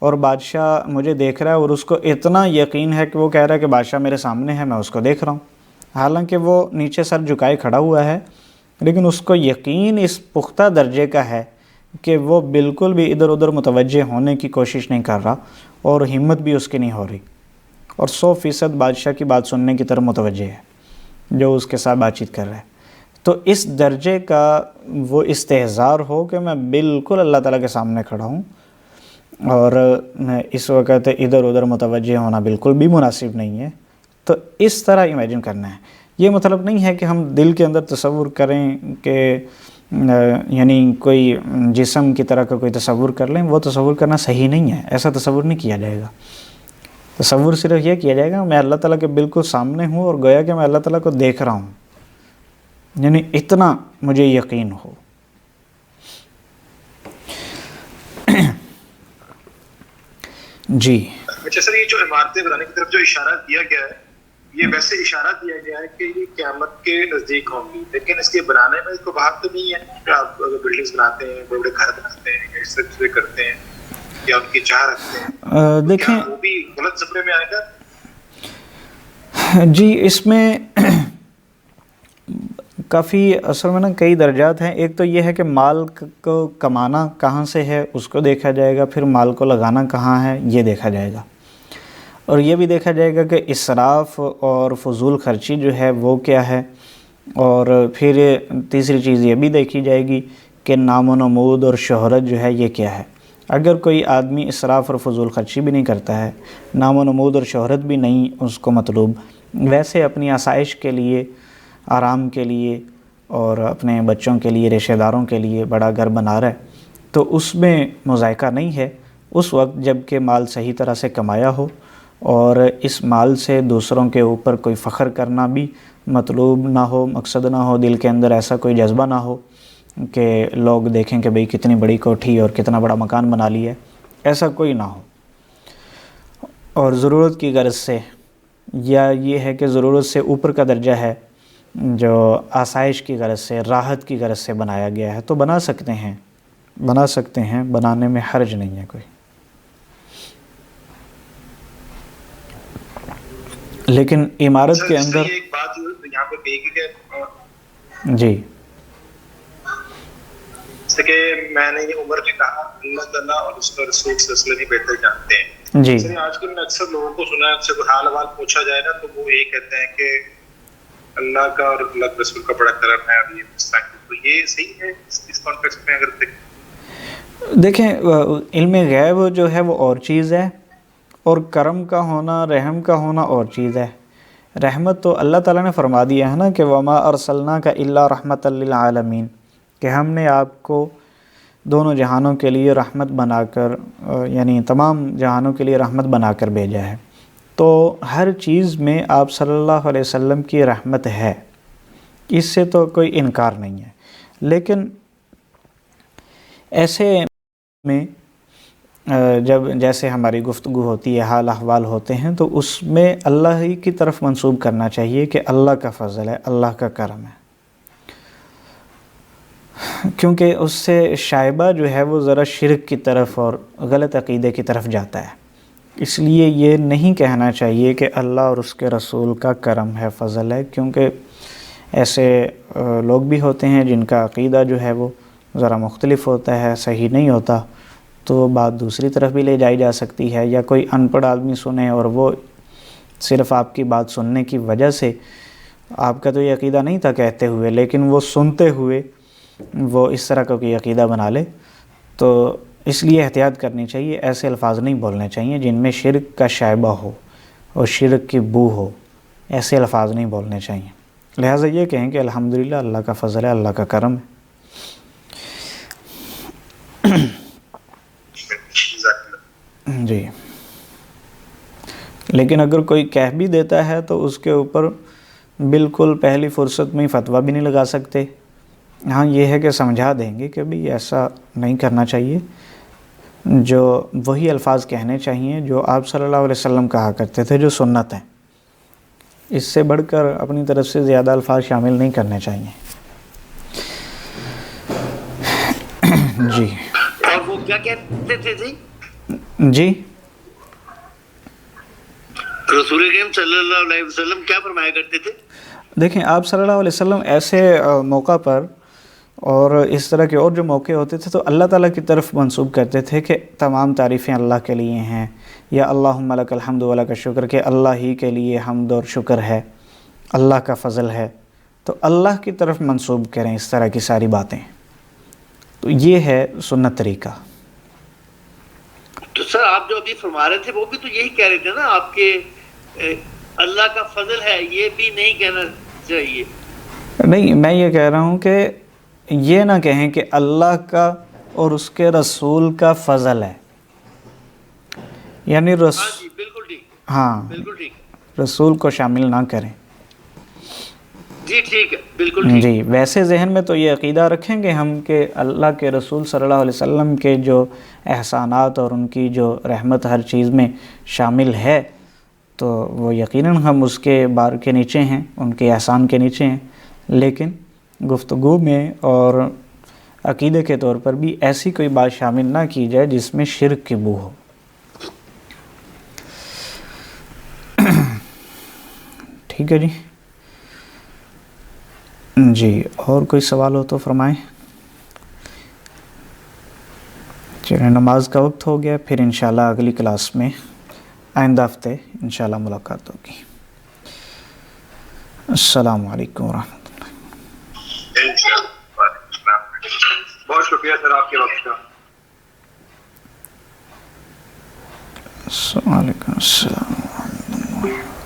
اور بادشاہ مجھے دیکھ رہا ہے، اور اس کو اتنا یقین ہے کہ وہ کہہ رہا ہے کہ بادشاہ میرے سامنے ہے، میں اس کو دیکھ رہا ہوں، حالانکہ وہ نیچے سر جھکائے کھڑا ہوا ہے، لیکن اس کو یقین اس پختہ درجے کا ہے کہ وہ بالکل بھی ادھر ادھر متوجہ ہونے کی کوشش نہیں کر رہا، اور ہمت بھی اس کی نہیں ہو رہی، اور 100% بادشاہ کی بات سننے کی طرف متوجہ ہے جو اس کے ساتھ بات چیت کر رہا ہے۔ تو اس درجے کا وہ استحضار ہو کہ میں بالکل اللہ تعالیٰ کے سامنے کھڑا ہوں، اور اس وقت ادھر ادھر متوجہ ہونا بالکل بھی مناسب نہیں ہے، تو اس طرح امیجن کرنا ہے۔ یہ مطلب نہیں ہے کہ ہم دل کے اندر تصور کریں کہ یعنی کوئی جسم کی طرح کا کوئی تصور کر لیں، وہ تصور کرنا صحیح نہیں ہے، ایسا تصور نہیں کیا جائے گا۔ تصور صرف یہ کیا جائے گا میں اللہ تعالیٰ کے بالکل سامنے ہوں اور گویا کہ میں اللہ تعالیٰ کو دیکھ رہا ہوں، یعنی اتنا مجھے یقین ہو۔ جی اچھا سر، یہ جو عمارتیں بنانے کی طرف جو اشارہ دیا گیا ہے، یہ ویسے اشارہ دیا گیا ہے کہ یہ قیامت کے نزدیک ہوں گی، لیکن اس کے بنانے میں کوئی بات تو نہیں ہے کہ آپ اگر بلڈنگز بناتے ہیں، بڑے بڑے گھر بناتے ہیں، یا اس طرح چیزیں کرتے ہیں یا ان کی چاہ رکھتے ہیں، دیکھیں وہ بھی غلط زمرے میں آئے گا؟ جی اس میں کافی اصل میں نا کئی درجات ہیں۔ ایک تو یہ ہے کہ مال کو کمانا کہاں سے ہے اس کو دیکھا جائے گا، پھر مال کو لگانا کہاں ہے یہ دیکھا جائے گا، اور یہ بھی دیکھا جائے گا کہ اسراف اور فضول خرچی جو ہے وہ کیا ہے، اور پھر تیسری چیز یہ بھی دیکھی جائے گی کہ نام و نمود اور شہرت جو ہے یہ کیا ہے۔ اگر کوئی آدمی اسراف اور فضول خرچی بھی نہیں کرتا ہے، نام و نمود اور شہرت بھی نہیں اس کو مطلوب، ویسے اپنی آسائش کے لیے، آرام کے لیے اور اپنے بچوں کے لیے، رشتہ داروں کے لیے بڑا گھر بنا رہا ہے، تو اس میں مذائقہ نہیں ہے۔ اس وقت جب کہ مال صحیح طرح سے کمایا ہو اور اس مال سے دوسروں کے اوپر کوئی فخر کرنا بھی مطلوب نہ ہو، مقصد نہ ہو، دل کے اندر ایسا کوئی جذبہ نہ ہو کہ لوگ دیکھیں کہ بھئی کتنی بڑی کوٹھی اور کتنا بڑا مکان بنا لیا ہے، ایسا کوئی نہ ہو۔ اور ضرورت کی غرض سے، یا یہ ہے کہ ضرورت سے اوپر کا درجہ ہے جو آسائش کی غرض سے، راحت کی غرض سے بنایا گیا ہے، تو بنا سکتے ہیں، بنانے میں حرج نہیں ہے کوئی۔ لیکن عمارت کے اندر ایک بات جو یہاں پہ کہی گئی کہ جی جیسے کہ میں نے یہ عمر نے کہا اللہ تعالیٰ اور اس کا رسول صلی اللہ علیہ وسلم ہی بہتر جانتے ہیں جی۔ آج کل میں اکثر لوگوں کو سنا ہے، ان سے کوئی حال حوال پوچھا جائے نا تو وہ یہ کہتے ہیں کہ اللہ کا اور اللہ کے رسول کا بڑا کرم ہے، اور یہ مستقبل، تو یہ صحیح ہے اس کانٹیکسٹ میں اگر دیکھیں علم غیب جو ہے وہ اور چیز ہے، اور کرم کا ہونا، رحم کا ہونا اور چیز ہے۔ رحمت تو اللہ تعالیٰ نے فرما دیا ہے نا کہ وما ارسلناک الا رحمۃ للعالمین، کہ ہم نے آپ کو دونوں جہانوں کے لیے رحمت بنا کر، یعنی تمام جہانوں کے لیے رحمت بنا کر بھیجا ہے۔ تو ہر چیز میں آپ صلی اللہ علیہ وسلم کی رحمت ہے، اس سے تو کوئی انکار نہیں ہے۔ لیکن ایسے میں جب جیسے ہماری گفتگو ہوتی ہے، حال احوال ہوتے ہیں، تو اس میں اللہ ہی کی طرف منسوب کرنا چاہیے کہ اللہ کا فضل ہے، اللہ کا کرم ہے، کیونکہ اس سے شائبہ جو ہے وہ ذرا شرک کی طرف اور غلط عقیدے کی طرف جاتا ہے۔ اس لیے یہ نہیں کہنا چاہیے کہ اللہ اور اس کے رسول کا کرم ہے، فضل ہے، کیونکہ ایسے لوگ بھی ہوتے ہیں جن کا عقیدہ جو ہے وہ ذرا مختلف ہوتا ہے، صحیح نہیں ہوتا، تو بات دوسری طرف بھی لے جائی جا سکتی ہے۔ یا کوئی ان پڑھ آدمی سنے اور وہ صرف آپ کی بات سننے کی وجہ سے، آپ کا تو یہ عقیدہ نہیں تھا کہتے ہوئے، لیکن وہ سنتے ہوئے وہ اس طرح کا کوئی عقیدہ بنا لے، تو اس لیے احتیاط کرنی چاہیے، ایسے الفاظ نہیں بولنے چاہیے جن میں شرک کا شائبہ ہو اور شرک کی بو ہو، ایسے الفاظ نہیں بولنے چاہیے۔ لہٰذا یہ کہیں کہ الحمدللہ اللہ کا فضل ہے، اللہ کا کرم ہے۔ جی، لیکن اگر کوئی کہہ بھی دیتا ہے تو اس کے اوپر بالکل پہلی فرصت میں ہی فتویٰ بھی نہیں لگا سکتے۔ ہاں یہ ہے کہ سمجھا دیں گے کہ بھئی ایسا نہیں کرنا چاہیے، جو وہی الفاظ کہنے چاہیے جو آپ صلی اللہ علیہ وسلم کہا کرتے تھے، جو سنت ہیں، اس سے بڑھ کر اپنی طرف سے زیادہ الفاظ شامل نہیں کرنے چاہیے۔ جی، اور وہ کیا کہتے تھے جی رسول کریم صلی اللہ علیہ وسلم کیا فرمایا کرتے تھے؟ دیکھیں آپ صلی اللہ علیہ وسلم ایسے موقع پر اور اس طرح کے اور جو موقع ہوتے تھے تو اللہ تعالیٰ کی طرف منسوب کرتے تھے کہ تمام تعریفیں اللہ کے لیے ہیں، یا اللہم لک الحمد و لک الشکر، کہ اللہ ہی کے لیے حمد اور شکر ہے، اللہ کا فضل ہے، تو اللہ کی طرف منسوب کریں اس طرح کی ساری باتیں۔ تو یہ ہے سنت طریقہ۔ تو سر آپ جو ابھی فرما رہے تھے وہ بھی تو یہی کہہ رہے تھے نا آپ کے اللہ کا فضل ہے، یہ بھی نہیں کہنا چاہیے۔ نہیں، میں یہ کہہ رہا ہوں کہ یہ نہ کہیں کہ اللہ کا اور اس کے رسول کا فضل ہے، یعنی ہاں جی بالکل ٹھیک، ہاں بالکل ٹھیک، رسول کو شامل نہ کریں۔ جی ٹھیک ہے، بالکل ٹھیک۔ جی، ویسے ذہن میں تو یہ عقیدہ رکھیں گے ہم کہ اللہ کے رسول صلی اللہ علیہ وسلم کے جو احسانات اور ان کی جو رحمت ہر چیز میں شامل ہے، تو وہ یقیناً ہم اس کے بار کے نیچے ہیں، ان کے احسان کے نیچے ہیں، لیکن گفتگو میں اور عقیدے کے طور پر بھی ایسی کوئی بات شامل نہ کی جائے جس میں شرک کی بو ہو۔ ٹھیک ہے جی۔ جی، اور کوئی سوال ہو تو فرمائیں۔ چلیں، نماز کا وقت ہو گیا، پھر انشاءاللہ اگلی کلاس میں آئندہ ہفتے انشاءاللہ ملاقات ہوگی۔ السلام علیکم ورحمۃ اللہ۔ بہت شکریہ سر آپ کے وقت کا۔ وعلیکم السلام ورحمۃ اللہ۔